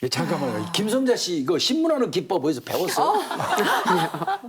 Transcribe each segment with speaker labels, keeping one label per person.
Speaker 1: 잠깐만요. 김성자 씨 이거 신문하는 기법 어디서 배웠어요?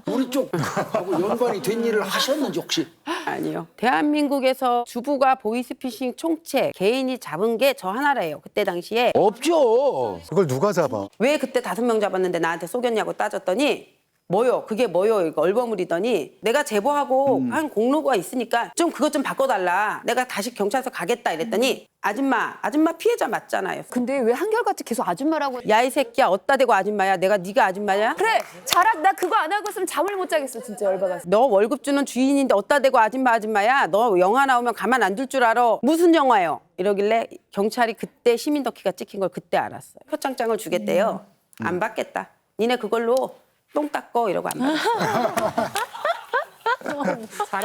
Speaker 1: 우리 쪽하고 연관이 된 일을 하셨는지 혹시?
Speaker 2: 아니요. 대한민국에서 주부가 보이스피싱 총책 개인이 잡은 게 저 하나래요. 그때 당시에
Speaker 1: 없죠.
Speaker 3: 그걸 누가 잡아?
Speaker 2: 왜 그때 5명 잡았는데 나한테 속였냐고 따졌더니 뭐요? 그게 뭐요? 이거 얼버무리더니 내가 제보하고 한 공로가 있으니까 좀 그것 좀 바꿔달라. 내가 다시 경찰서 가겠다 이랬더니 아줌마 피해자 맞잖아요.
Speaker 4: 근데 왜 한결같이 계속 아줌마라고.
Speaker 2: 야 이 새끼야 어디다 대고 아줌마야? 네가 아줌마냐?
Speaker 4: 그래 잘한 나 그거 안 하고 있으면 잠을 못 자겠어 진짜 열받아서.
Speaker 2: 너 월급 주는 주인인데 어디다 대고 아줌마야? 너 영화 나오면 가만 안 둘 줄 알아? 무슨 영화요? 이러길래 경찰이 그때 시민덕기가 찍힌 걸 그때 알았어요. 표창장을 주겠대요. 안 받겠다. 니네 그걸로 똥 닦고 이러고 안 받았어.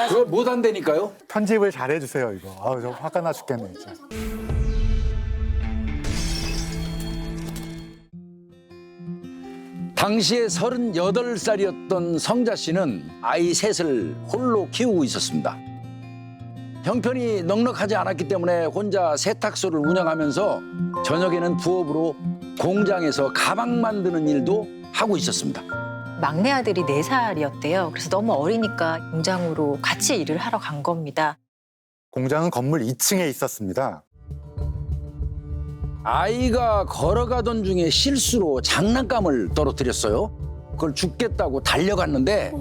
Speaker 1: 그거 못 한다니까요.
Speaker 3: 편집을 잘해주세요 이거. 아우 저 화가 나 죽겠네 진짜.
Speaker 1: 당시에 38살이었던 성자 씨는 아이 셋을 홀로 키우고 있었습니다. 형편이 넉넉하지 않았기 때문에 혼자 세탁소를 운영하면서 저녁에는 부업으로 공장에서 가방 만드는 일도 하고 있었습니다.
Speaker 5: 막내 아들이 4살이었대요. 그래서 너무 어리니까 공장으로 같이 일을 하러 간 겁니다.
Speaker 3: 공장은 건물 2층에 있었습니다.
Speaker 1: 아이가 걸어가던 중에 실수로 장난감을 떨어뜨렸어요. 그걸 죽겠다고 달려갔는데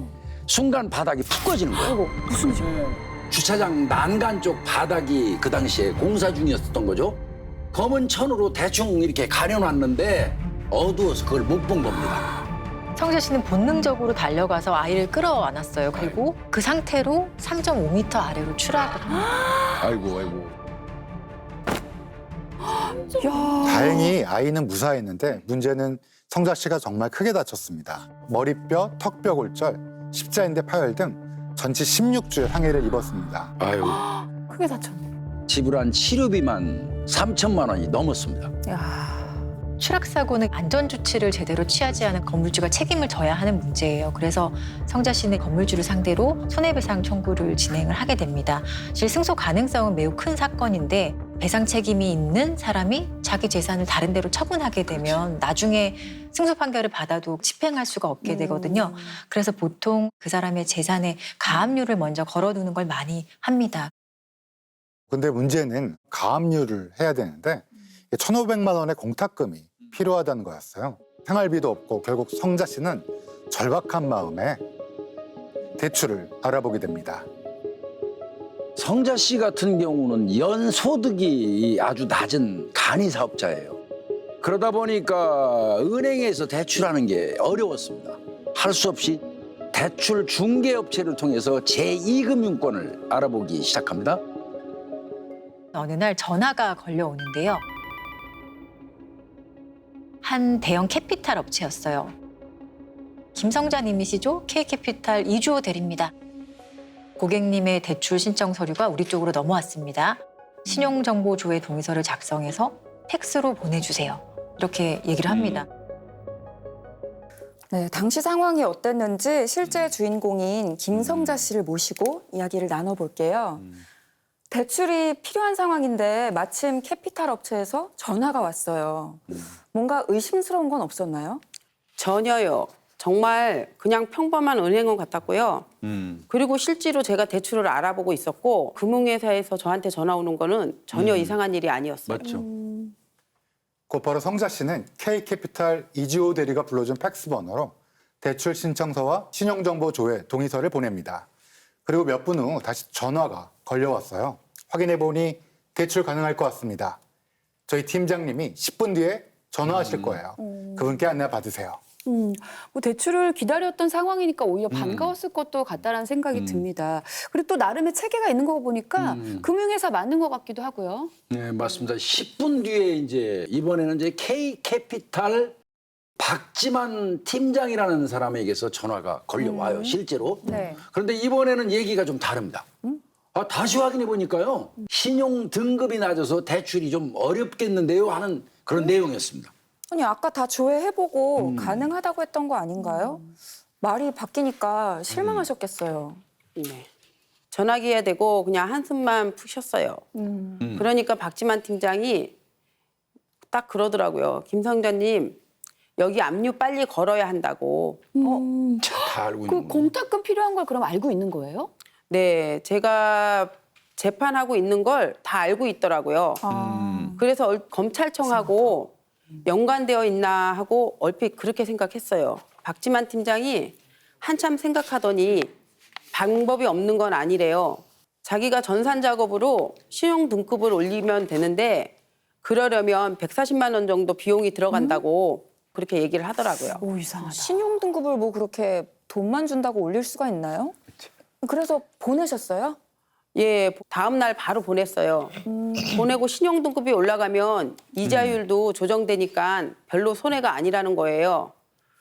Speaker 1: 순간 바닥이 푹 꺼지는 거예요.
Speaker 4: 무슨 일?
Speaker 1: 주차장 난간 쪽 바닥이 그 당시에 공사 중이었던 거죠. 검은 천으로 대충 이렇게 가려놨는데 어두워서 그걸 못 본 겁니다.
Speaker 5: 성자 씨는 본능적으로 달려가서 아이를 끌어안았어요. 그리고 그 상태로 3.5m 아래로 추락을 합니다.
Speaker 1: 아이고.
Speaker 3: 다행히 아이는 무사했는데 문제는 성자 씨가 정말 크게 다쳤습니다. 머리뼈, 턱뼈 골절, 십자인대 파열 등 전치 16주의 상해를 입었습니다.
Speaker 1: 아유,
Speaker 4: 크게 다쳤네.
Speaker 1: 지불한 치료비만 3천만 원이 넘었습니다.
Speaker 5: 추락 사고는 안전 조치를 제대로 취하지 않은 건물주가 책임을 져야 하는 문제예요. 그래서 성자 씨는 건물주를 상대로 손해배상 청구를 진행을 하게 됩니다. 사실 승소 가능성은 매우 큰 사건인데 배상 책임이 있는 사람이 자기 재산을 다른 데로 처분하게 되면 나중에 승소 판결을 받아도 집행할 수가 없게 되거든요. 그래서 보통 그 사람의 재산에 가압류를 먼저 걸어두는 걸 많이 합니다.
Speaker 3: 근데 문제는 가압류를 해야 되는데 1,500만 원의 공탁금이 필요하다는 거였어요. 생활비도 없고 결국 성자 씨는 절박한 마음에 대출을 알아보게 됩니다.
Speaker 1: 성자 씨 같은 경우는 연소득이 아주 낮은 간이 사업자예요. 그러다 보니까 은행에서 대출하는 게 어려웠습니다. 할 수 없이 대출 중개업체를 통해서 제2금융권을 알아보기 시작합니다.
Speaker 5: 어느 날 전화가 걸려오는데요. 한 대형 캐피탈 업체였어요. 김성자님이시죠? K캐피탈 이주호 대리입니다. 고객님의 대출 신청 서류가 우리 쪽으로 넘어왔습니다. 신용정보조회 동의서를 작성해서 팩스로 보내주세요. 이렇게 얘기를 합니다.
Speaker 6: 네, 당시 상황이 어땠는지 실제 주인공인 김성자 씨를 모시고 이야기를 나눠볼게요. 대출이 필요한 상황인데 마침 캐피탈 업체에서 전화가 왔어요. 뭔가 의심스러운 건 없었나요?
Speaker 2: 전혀요. 정말 그냥 평범한 은행원 같았고요. 그리고 실제로 제가 대출을 알아보고 있었고 금융회사에서 저한테 전화 오는 거는 전혀 이상한 일이 아니었어요.
Speaker 1: 맞죠.
Speaker 3: 곧바로 성자 씨는 K캐피탈 이주호 대리가 불러준 팩스 번호로 대출 신청서와 신용정보 조회 동의서를 보냅니다. 그리고 몇 분 후 다시 전화가 걸려왔어요. 확인해보니 대출 가능할 것 같습니다. 저희 팀장님이 10분 뒤에 전화하실 거예요. 그분께 안내 받으세요.
Speaker 4: 뭐 대출을 기다렸던 상황이니까 오히려 반가웠을 것도 같다라는 생각이 듭니다. 그리고 또 나름의 체계가 있는 거 보니까 금융회사 맞는 것 같기도 하고요.
Speaker 1: 네, 맞습니다. 10분 뒤에 이제 이번에는 이제 K캐피탈 박지만 팀장이라는 사람에게서 전화가 걸려와요, 실제로.
Speaker 4: 네.
Speaker 1: 그런데 이번에는 얘기가 좀 다릅니다. 다시 확인해 보니까요. 신용 등급이 낮아서 대출이 좀 어렵겠는데요 하는 그런 내용이었습니다.
Speaker 6: 아니 아까 다 조회해보고 가능하다고 했던 거 아닌가요? 말이 바뀌니까 실망하셨겠어요.
Speaker 2: 네. 전화기에 대고 그냥 한숨만 푸셨어요. 그러니까 박지만 팀장이 딱 그러더라고요. 김 성자님 여기 압류 빨리 걸어야 한다고.
Speaker 1: 다 알고
Speaker 4: 그
Speaker 1: 있는 거.
Speaker 4: 공탁금 필요한 걸 그럼 알고 있는 거예요?
Speaker 2: 네, 제가 재판하고 있는 걸 다 알고 있더라고요. 그래서 검찰청하고 연관되어 있나 하고 얼핏 그렇게 생각했어요. 박지만 팀장이 한참 생각하더니 방법이 없는 건 아니래요. 자기가 전산 작업으로 신용 등급을 올리면 되는데 그러려면 140만 원 정도 비용이 들어간다고 그렇게 얘기를 하더라고요.
Speaker 4: 오, 이상하다.
Speaker 6: 신용 등급을 뭐 그렇게 돈만 준다고 올릴 수가 있나요? 그래서 보내셨어요?
Speaker 2: 예, 다음 날 바로 보냈어요. 보내고 신용 등급이 올라가면 이자율도 조정되니까 별로 손해가 아니라는 거예요.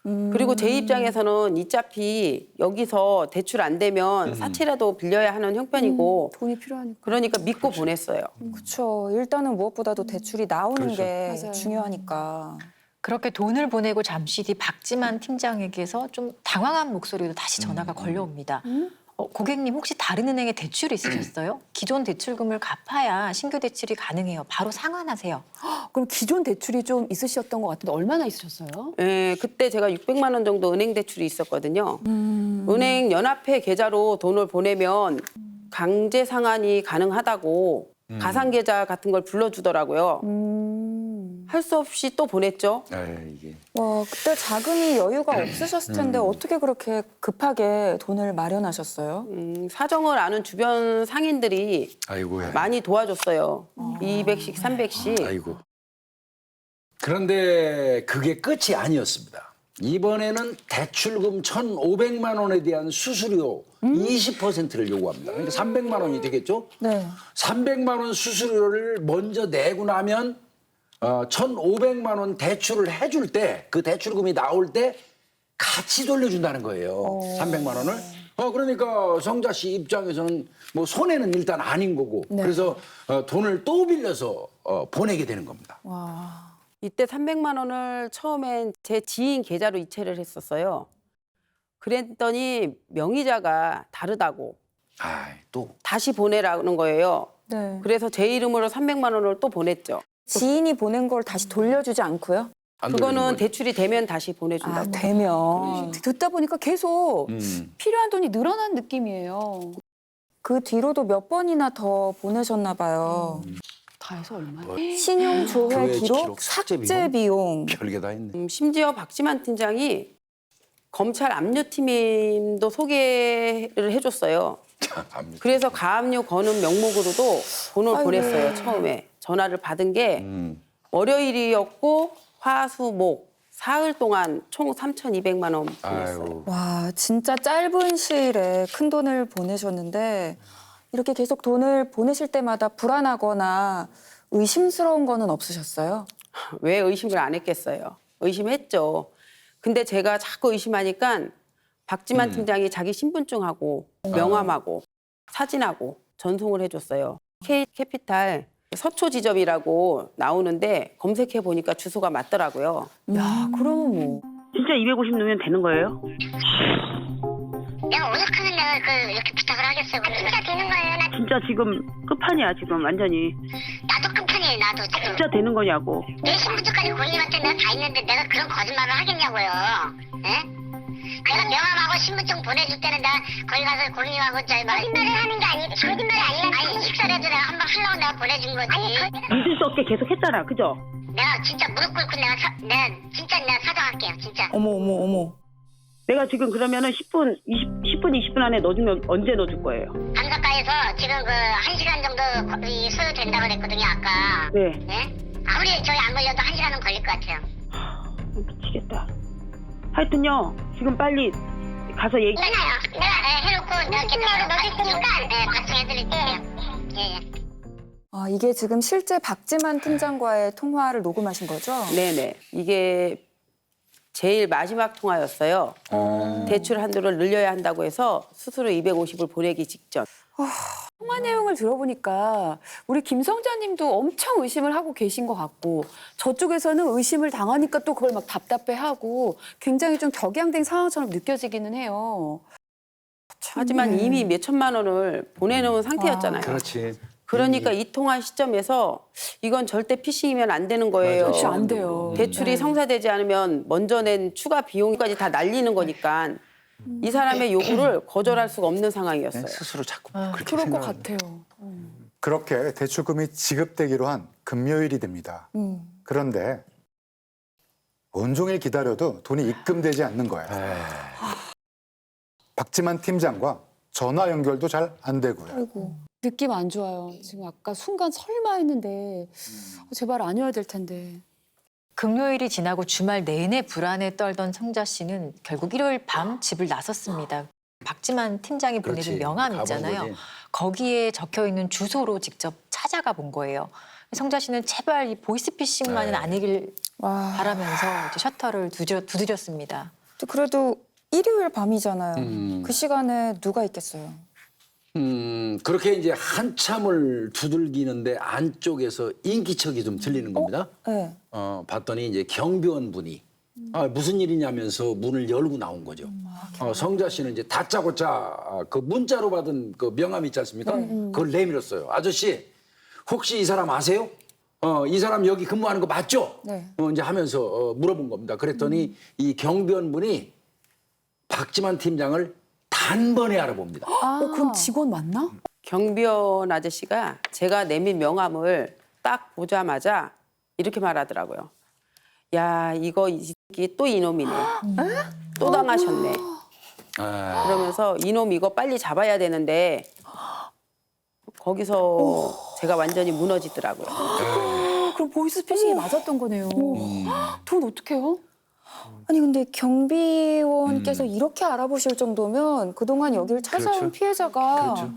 Speaker 2: 그리고 제 입장에서는 어차피 여기서 대출 안 되면 사채라도 빌려야 하는 형편이고
Speaker 4: 돈이 필요하니까.
Speaker 2: 그러니까 믿고 보냈어요.
Speaker 6: 그렇죠. 일단은 무엇보다도 대출이 나오는 게
Speaker 4: 맞아요.
Speaker 6: 중요하니까.
Speaker 5: 그렇게 돈을 보내고 잠시 뒤 박지만 팀장에게서 좀 당황한 목소리로 다시 전화가 걸려옵니다. 고객님 혹시 다른 은행에 대출 있으셨어요? 기존 대출금을 갚아야 신규 대출이 가능해요. 바로 상환하세요.
Speaker 4: 그럼 기존 대출이 좀 있으셨던 것 같은데 얼마나 있으셨어요?
Speaker 2: 예, 그때 제가 600만 원 정도 은행 대출이 있었거든요. 은행 연합회 계좌로 돈을 보내면 강제 상환이 가능하다고 가상 계좌 같은 걸 불러주더라고요. 할 수 없이 또 보냈죠.
Speaker 1: 이게
Speaker 6: 와, 그때 자금이 여유가 없으셨을 텐데 어떻게 그렇게 급하게 돈을 마련하셨어요?
Speaker 2: 사정을 아는 주변 상인들이
Speaker 1: 아이고.
Speaker 2: 많이 도와줬어요. 200씩, 300씩.
Speaker 1: 아이고. 그런데 그게 끝이 아니었습니다. 이번에는 대출금 1,500만 원에 대한 수수료 20%를 요구합니다. 그러니까 300만 원이 되겠죠?
Speaker 6: 네.
Speaker 1: 300만 원 수수료를 먼저 내고 나면 1,500만 원 대출을 해줄 때 그 대출금이 나올 때 같이 돌려준다는 거예요. 300만 원을. 그러니까 성자 씨 입장에서는 뭐 손해는 일단 아닌 거고 그래서 돈을 또 빌려서 보내게 되는 겁니다.
Speaker 2: 이때 300만 원을 처음엔 제 지인 계좌로 이체를 했었어요. 그랬더니 명의자가 다르다고
Speaker 1: 또
Speaker 2: 다시 보내라는 거예요.
Speaker 6: 네.
Speaker 2: 그래서 제 이름으로 300만 원을 또 보냈죠.
Speaker 6: 지인이 보낸 걸 다시 돌려주지 않고요?
Speaker 1: 안
Speaker 2: 그거는
Speaker 1: 돌리는 거죠.
Speaker 2: 대출이 되면 다시 보내준다고.
Speaker 6: 아, 되면.
Speaker 4: 듣다 보니까 계속 필요한 돈이 늘어난 느낌이에요.
Speaker 6: 그 뒤로도 몇 번이나 더 보내셨나 봐요.
Speaker 4: 다 해서 얼마나?
Speaker 6: 신용 조회
Speaker 1: 조회
Speaker 6: 기록,
Speaker 1: 기록, 삭제
Speaker 6: 삭제 비용.
Speaker 1: 별게 다 있네.
Speaker 2: 심지어 박지만 팀장이 검찰 압류팀도 소개를 해줬어요. 그래서 가압류 거는 명목으로도 돈을
Speaker 6: 아이고.
Speaker 2: 보냈어요. 처음에 전화를 받은 게 월요일이었고 화수목 사흘 동안 총 3,200만 원 보냈어요.
Speaker 1: 아이고.
Speaker 6: 와, 진짜 짧은 시일에 큰 돈을 보내셨는데 이렇게 계속 돈을 보내실 때마다 불안하거나 의심스러운 거는 없으셨어요?
Speaker 2: 왜 의심을 안 했겠어요? 의심했죠. 근데 제가 자꾸 의심하니까 박지만 팀장이 자기 신분증하고 명함하고 사진하고 전송을 해줬어요. K캐피탈 서초지점이라고 나오는데 검색해 보니까 주소가 맞더라고요.
Speaker 4: 야, 그러면 뭐.
Speaker 2: 진짜 250 넣으면 되는 거예요?
Speaker 7: 내가 오죽하면 내가 이렇게 부탁을 하겠어요. 진짜 되는 거예요. 나
Speaker 8: 진짜 지금 끝판이야 지금 완전히.
Speaker 7: 나도 끝판이에요. 나도 지금.
Speaker 8: 진짜 되는 거냐고.
Speaker 7: 내 신분증까지 고객님한테 내가 다 있는데 내가 그런 거짓말을 하겠냐고요. 예? 내가 명함하고 신분증 보내줄 때는 내가 거기 가서 고객님하고 거짓말을 하는 게 아니고 거짓말이 아니라 아니 식사라도 내가 한번 하려고 내가 보내준 거지.
Speaker 8: 믿을 수 없게 계속 했잖아, 그죠?
Speaker 7: 내가 진짜 무릎 꿇고 내가 진짜 사정할게요. 진짜.
Speaker 6: 어머, 어머, 어머.
Speaker 8: 내가 지금 그러면은 10분 20분 안에 넣어주면 언제 넣어줄 거예요?
Speaker 7: 감사과에서 지금 1시간 정도 소요된다고 그랬거든요. 아까.
Speaker 8: 네.
Speaker 7: 예? 아무리 저희 안 걸려도 1시간은 걸릴 것 같아요.
Speaker 8: 미치겠다. 하여튼요, 지금 빨리 가서 얘기.
Speaker 7: 괜찮아요. 내가 해놓고 내가 넣을 테니까 발송해드릴게요. 예.
Speaker 6: 아, 이게 지금 실제 박지만 팀장과의 통화를 녹음하신 거죠?
Speaker 2: 네네. 이게 제일 마지막 통화였어요. 대출 한도를 늘려야 한다고 해서 수수료 250을 보내기 직전.
Speaker 4: 통화 내용을 들어보니까 우리 김성자님도 엄청 의심을 하고 계신 것 같고 저쪽에서는 의심을 당하니까 또 그걸 막 답답해하고 굉장히 좀 격양된 상황처럼 느껴지기는 해요.
Speaker 2: 하지만 이미 몇 천만 원을 보내놓은 상태였잖아요.
Speaker 1: 그렇지.
Speaker 2: 그러니까 이 통화 시점에서 이건 절대 피싱이면 안 되는 거예요.
Speaker 4: 그렇죠, 안 돼요.
Speaker 2: 대출이 성사되지 않으면 먼저 낸 추가 비용까지 다 날리는 거니까 이 사람의 요구를 거절할 수가 없는 상황이었어요.
Speaker 1: 스스로 자꾸 그렇게
Speaker 4: 그럴 것
Speaker 1: 생각을
Speaker 4: 같아요.
Speaker 3: 그렇게 대출금이 지급되기로 한 금요일이 됩니다. 그런데 온종일 기다려도 돈이 입금되지 않는 거예요. 박지만 팀장과 전화 연결도 잘 안 되고요.
Speaker 4: 아이고 느낌 안 좋아요. 지금 아까 순간 설마 했는데 제발 아니어야 될 텐데.
Speaker 5: 금요일이 지나고 주말 내내 불안에 떨던 성자 씨는 결국 일요일 밤 집을 나섰습니다. 박지만 팀장이 보내준
Speaker 1: 그렇지.
Speaker 5: 명함
Speaker 1: 가본
Speaker 5: 있잖아요.
Speaker 1: 거지.
Speaker 5: 거기에 적혀 있는 주소로 직접 찾아가 본 거예요. 성자 씨는 제발 이 보이스피싱만은
Speaker 1: 네.
Speaker 5: 아니길
Speaker 6: 와.
Speaker 5: 바라면서 이제 셔터를 두드렸습니다.
Speaker 6: 그래도 일요일 밤이잖아요. 그 시간에 누가 있겠어요?
Speaker 1: 그렇게 이제 한참을 두들기는데 안쪽에서 인기척이 좀 들리는 겁니다.
Speaker 6: 네.
Speaker 1: 봤더니 이제 경비원 분이 무슨 일이냐면서 문을 열고 나온 거죠. 성자 씨는 이제 다짜고짜 그 문자로 받은 그 명함 있지 않습니까? 그걸 내밀었어요. 아저씨 혹시 이 사람 아세요? 이 사람 여기 근무하는 거 맞죠?
Speaker 6: 네.
Speaker 1: 이제 하면서 물어본 겁니다. 그랬더니 이 경비원 분이 박지만 팀장을 단번에 알아봅니다.
Speaker 4: 그럼 직원 맞나?
Speaker 2: 경비원 아저씨가 제가 내민 명함을 딱 보자마자 이렇게 말하더라고요. 야, 이거 이 새끼 또 이놈이네. 또 당하셨네. 그러면서 이놈 이거 빨리 잡아야 되는데 거기서 제가 완전히 무너지더라고요.
Speaker 4: 그럼 보이스피싱이 맞았던 거네요. 돈 어떡해요?
Speaker 6: 아니 근데 경비원께서 이렇게 알아보실 정도면 그동안 여기를 찾아온
Speaker 1: 그렇죠.
Speaker 6: 피해자가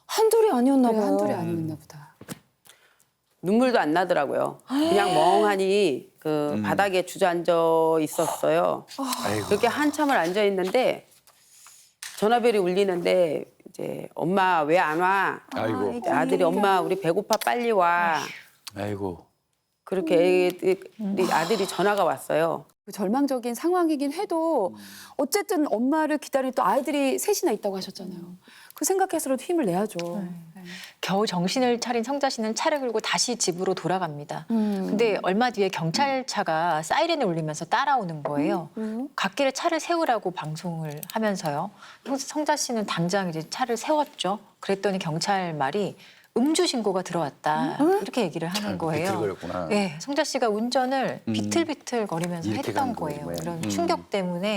Speaker 6: 한둘이 아니었나
Speaker 4: 그래,
Speaker 6: 봐요.
Speaker 4: 한둘이 아니었나 보다.
Speaker 2: 눈물도 안 나더라고요. 그냥 멍하니 그 바닥에 주저앉아 있었어요.
Speaker 1: 아이고.
Speaker 2: 그렇게 한참을 앉아 있는데 전화벨이 울리는데 이제 엄마 왜 안 와?
Speaker 1: 아이고.
Speaker 2: 아들이 엄마 우리 배고파 빨리 와.
Speaker 1: 아이고.
Speaker 2: 그렇게 우리 아들이 전화가 왔어요.
Speaker 4: 절망적인 상황이긴 해도 어쨌든 엄마를 기다리는 또 아이들이 셋이나 있다고 하셨잖아요. 그 생각해서라도 힘을 내야죠.
Speaker 5: 겨우 정신을 차린 성자 씨는 차를 끌고 다시 집으로 돌아갑니다. 근데 얼마 뒤에 경찰차가 사이렌을 울리면서 따라오는 거예요. 갓길에 차를 세우라고 방송을 하면서요. 성자 씨는 당장 이제 차를 세웠죠. 그랬더니 경찰 말이 음주 신고가 들어왔다. 이렇게 얘기를 하는 거예요.
Speaker 1: 비틀거렸구나.
Speaker 5: 네, 성자 씨가 운전을 비틀비틀 거리면서
Speaker 1: 이렇게
Speaker 5: 했던
Speaker 1: 간
Speaker 5: 거예요.
Speaker 1: 거예요.
Speaker 5: 이런 충격 때문에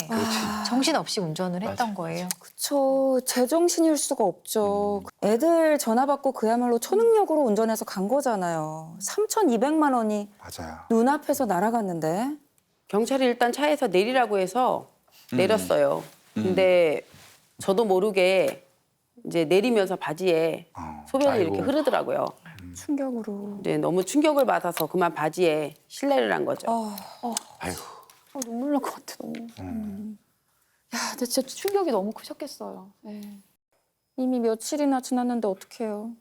Speaker 5: 정신없이 운전을 했던 거예요.
Speaker 6: 그쵸. 제정신일 수가 없죠. 애들 전화 받고 그야말로 초능력으로 운전해서 간 거잖아요. 3,200만 원이
Speaker 3: 맞아요.
Speaker 6: 눈앞에서 날아갔는데.
Speaker 2: 경찰이 일단 차에서 내리라고 해서 내렸어요. 근데 저도 모르게 이제 내리면서 바지에 소변이
Speaker 1: 아이고.
Speaker 2: 이렇게 흐르더라고요.
Speaker 6: 충격으로.
Speaker 2: 이제 너무 충격을 받아서 그만 바지에 실례를 한 거죠.
Speaker 1: 아이고.
Speaker 4: 눈물 날 것 같아 너무. 야, 근데 진짜 충격이 너무 크셨겠어요. 네.
Speaker 6: 이미 며칠이나 지났는데 어떡해요.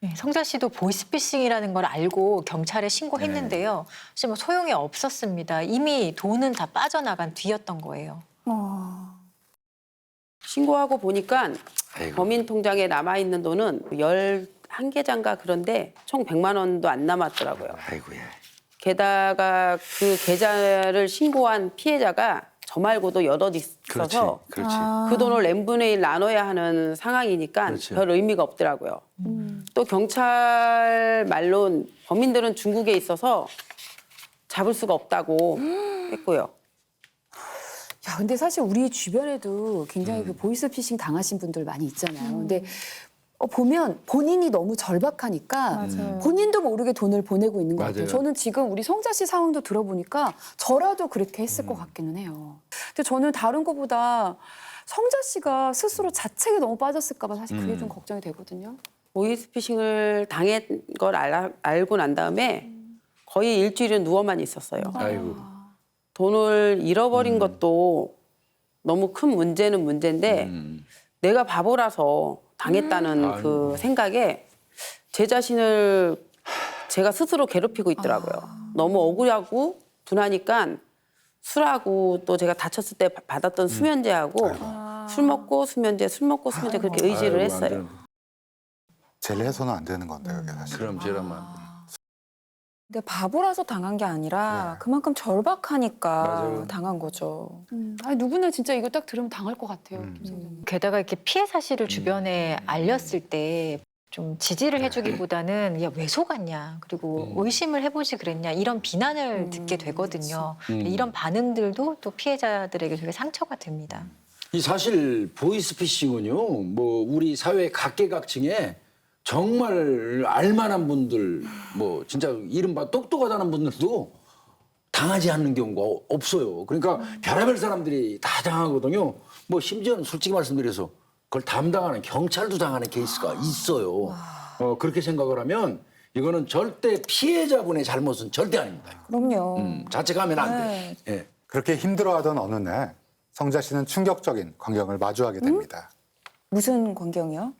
Speaker 5: 네, 성자 씨도 보이스피싱이라는 걸 알고 경찰에 신고했는데요. 사실 뭐 소용이 없었습니다. 이미 돈은 다 빠져나간 뒤였던 거예요.
Speaker 2: 신고하고 보니까
Speaker 1: 아이고.
Speaker 2: 범인 통장에 남아있는 돈은 11계좌인가 그런데 총 100만 원도 안 남았더라고요.
Speaker 1: 아이고야.
Speaker 2: 게다가 그 계좌를 신고한 피해자가 저 말고도 여럿
Speaker 1: 그렇지.
Speaker 2: 있어서
Speaker 1: 그렇지.
Speaker 2: 그 돈을 n분의 1 나눠야 하는 상황이니까
Speaker 1: 그렇죠.
Speaker 2: 별 의미가 없더라고요. 또 경찰 말론 범인들은 중국에 있어서 잡을 수가 없다고 했고요.
Speaker 4: 야, 근데 사실 우리 주변에도 굉장히 그 보이스피싱 당하신 분들 많이 있잖아요. 근데 보면 본인이 너무 절박하니까
Speaker 6: 맞아요.
Speaker 4: 본인도 모르게 돈을 보내고 있는 것 같아요.
Speaker 1: 맞아요.
Speaker 4: 저는 지금 우리 성자 씨 상황도 들어보니까 저라도 그렇게 했을 것 같기는 해요. 근데 저는 다른 것보다 성자 씨가 스스로 자책에 너무 빠졌을까 봐 사실 그게 좀 걱정이 되거든요.
Speaker 2: 보이스피싱을 당한 걸 알고 난 다음에 거의 일주일은 누워만 있었어요.
Speaker 1: 아이고.
Speaker 2: 돈을 잃어버린 것도 너무 큰 문제는 문제인데 내가 바보라서 당했다는 그 생각에 제 자신을 제가 스스로 괴롭히고 있더라고요. 너무 억울하고 분하니까 술하고 또 제가 다쳤을 때 받았던 수면제하고 술 먹고 수면제, 술 먹고 수면제 그렇게 의지를
Speaker 1: 아이고, 안
Speaker 2: 했어요.
Speaker 1: 되는데.
Speaker 3: 제외해서는 안 되는 건데 그게 사실.
Speaker 1: 그럼 저러면
Speaker 6: 근데 바보라서 당한 게 아니라 그만큼 절박하니까
Speaker 1: 맞아요.
Speaker 6: 당한 거죠.
Speaker 4: 아니, 누구나 진짜 이거 딱 들으면 당할 것 같아요. 김성자님.
Speaker 5: 게다가 이렇게 피해 사실을 주변에 알렸을 때 좀 지지를 해주기보다는 야, 왜 속았냐, 그리고 의심을 해보지 그랬냐, 이런 비난을 듣게 되거든요. 이런 반응들도 또 피해자들에게 되게 상처가 됩니다.
Speaker 1: 이 사실 보이스피싱은요, 뭐 우리 사회 각계각층에 정말 알만한 분들, 뭐 진짜 이른바 똑똑하다는 분들도 당하지 않는 경우가 없어요. 그러니까 별의별 사람들이 다 당하거든요. 뭐 심지어는 솔직히 말씀드려서 그걸 담당하는 경찰도 당하는 케이스가 있어요. 그렇게 생각을 하면 이거는 절대 피해자분의 잘못은 절대 아닙니다.
Speaker 6: 그럼요.
Speaker 1: 자책하면 안 돼. 예.
Speaker 3: 그렇게 힘들어하던 어느 날 성자 씨는 충격적인 광경을 마주하게 됩니다.
Speaker 6: 무슨 광경이요?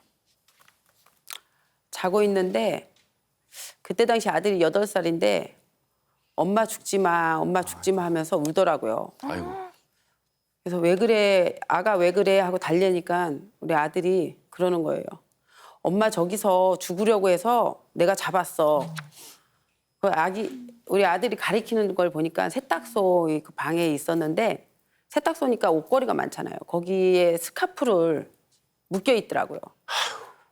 Speaker 2: 자고 있는데 그때 당시 아들이 8살인데 엄마 죽지 마, 엄마 죽지 마 하면서 울더라고요.
Speaker 1: 아이고.
Speaker 2: 그래서 왜 그래, 아가 왜 그래 하고 달래니까 우리 아들이 그러는 거예요. 엄마 저기서 죽으려고 해서 내가 잡았어. 우리 아들이 가리키는 걸 보니까 세탁소 그 방에 있었는데 세탁소니까 옷걸이가 많잖아요. 거기에 스카프를 묶여 있더라고요.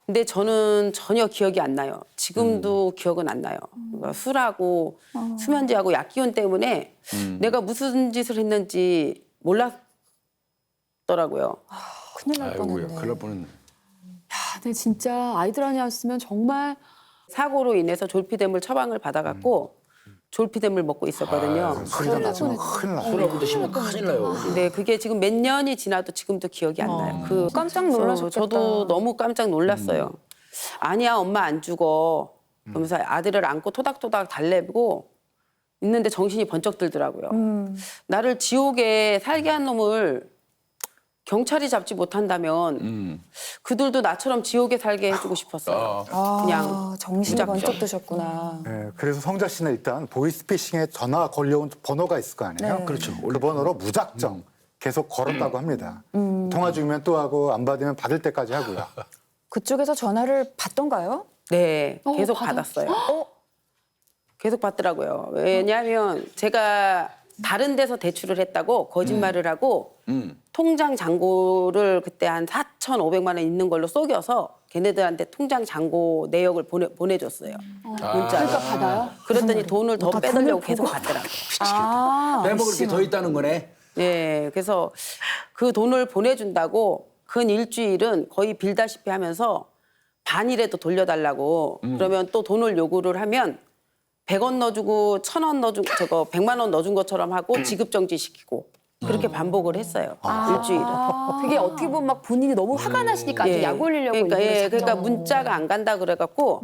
Speaker 2: 근데 저는 전혀 기억이 안 나요. 지금도 기억은 안 나요. 그러니까 술하고 수면제하고 약기운 때문에 내가 무슨 짓을 했는지 몰랐더라고요.
Speaker 6: 큰일 날
Speaker 1: 아이고야,
Speaker 6: 뻔했네.
Speaker 1: 큰일 날 뻔했네.
Speaker 4: 근데 진짜 아이들 아니었으면 정말
Speaker 2: 사고로 인해서 졸피뎀을 처방을 받아갖고 졸피뎀을 먹고 있었거든요.
Speaker 3: 소리가 나지면 큰일 나요.
Speaker 1: 술하고 드시면 큰일 나요.
Speaker 2: 근데 그게 지금 몇 년이 지나도 지금도 기억이 안 나요.
Speaker 6: 깜짝 놀라셨겠다.
Speaker 2: 저도 너무 깜짝 놀랐어요. 아니야, 엄마 안 죽어. 그러면서 아들을 안고 토닥토닥 달래고 있는데 정신이 번쩍 들더라고요. 나를 지옥에 살게 한 놈을 경찰이 잡지 못한다면 그들도 나처럼 지옥에 살게 해주고 싶었어요. 그냥
Speaker 6: 정신이
Speaker 2: 무작정.
Speaker 6: 번쩍 드셨구나.
Speaker 3: 네, 그래서 성자 씨는 일단 보이스피싱에 전화 걸려온 번호가 있을 거 아니에요?
Speaker 6: 네.
Speaker 1: 그렇죠.
Speaker 3: 그 번호로 무작정 계속 걸었다고 합니다. 통화 중이면 또 하고 안 받으면 받을 때까지 하고요.
Speaker 6: 그쪽에서 전화를 받던가요?
Speaker 2: 네, 계속
Speaker 4: 받아.
Speaker 2: 받았어요. 계속 받더라고요. 왜냐하면 제가 다른 데서 대출을 했다고 거짓말을 하고 통장 잔고를 그때 한 4,500만 원 있는 걸로 속여서 걔네들한테 통장 잔고 내역을 보내줬어요. 문자로.
Speaker 4: 그러니까 받아요?
Speaker 2: 그랬더니 돈을 더 빼달라고 계속 받더라고요.
Speaker 1: 빼먹을 게 더 있다는 거네.
Speaker 2: 예, 그래서 그 돈을 보내준다고 근 일주일은 거의 빌다시피 하면서 반이라도 돌려달라고 그러면 또 돈을 요구를 하면 100원 넣어주고 1,000원 넣어주고 100만 원 넣어준 것처럼 하고 지급정지시키고 그렇게 반복을 했어요. 일주일은.
Speaker 4: 그게 어떻게 보면 막 본인이 너무 화가 나시니까 아주 약 올리려고
Speaker 2: 그러니까,
Speaker 4: 일부러
Speaker 2: 그러니까
Speaker 4: 작정.
Speaker 2: 문자가 안 간다 그래갖고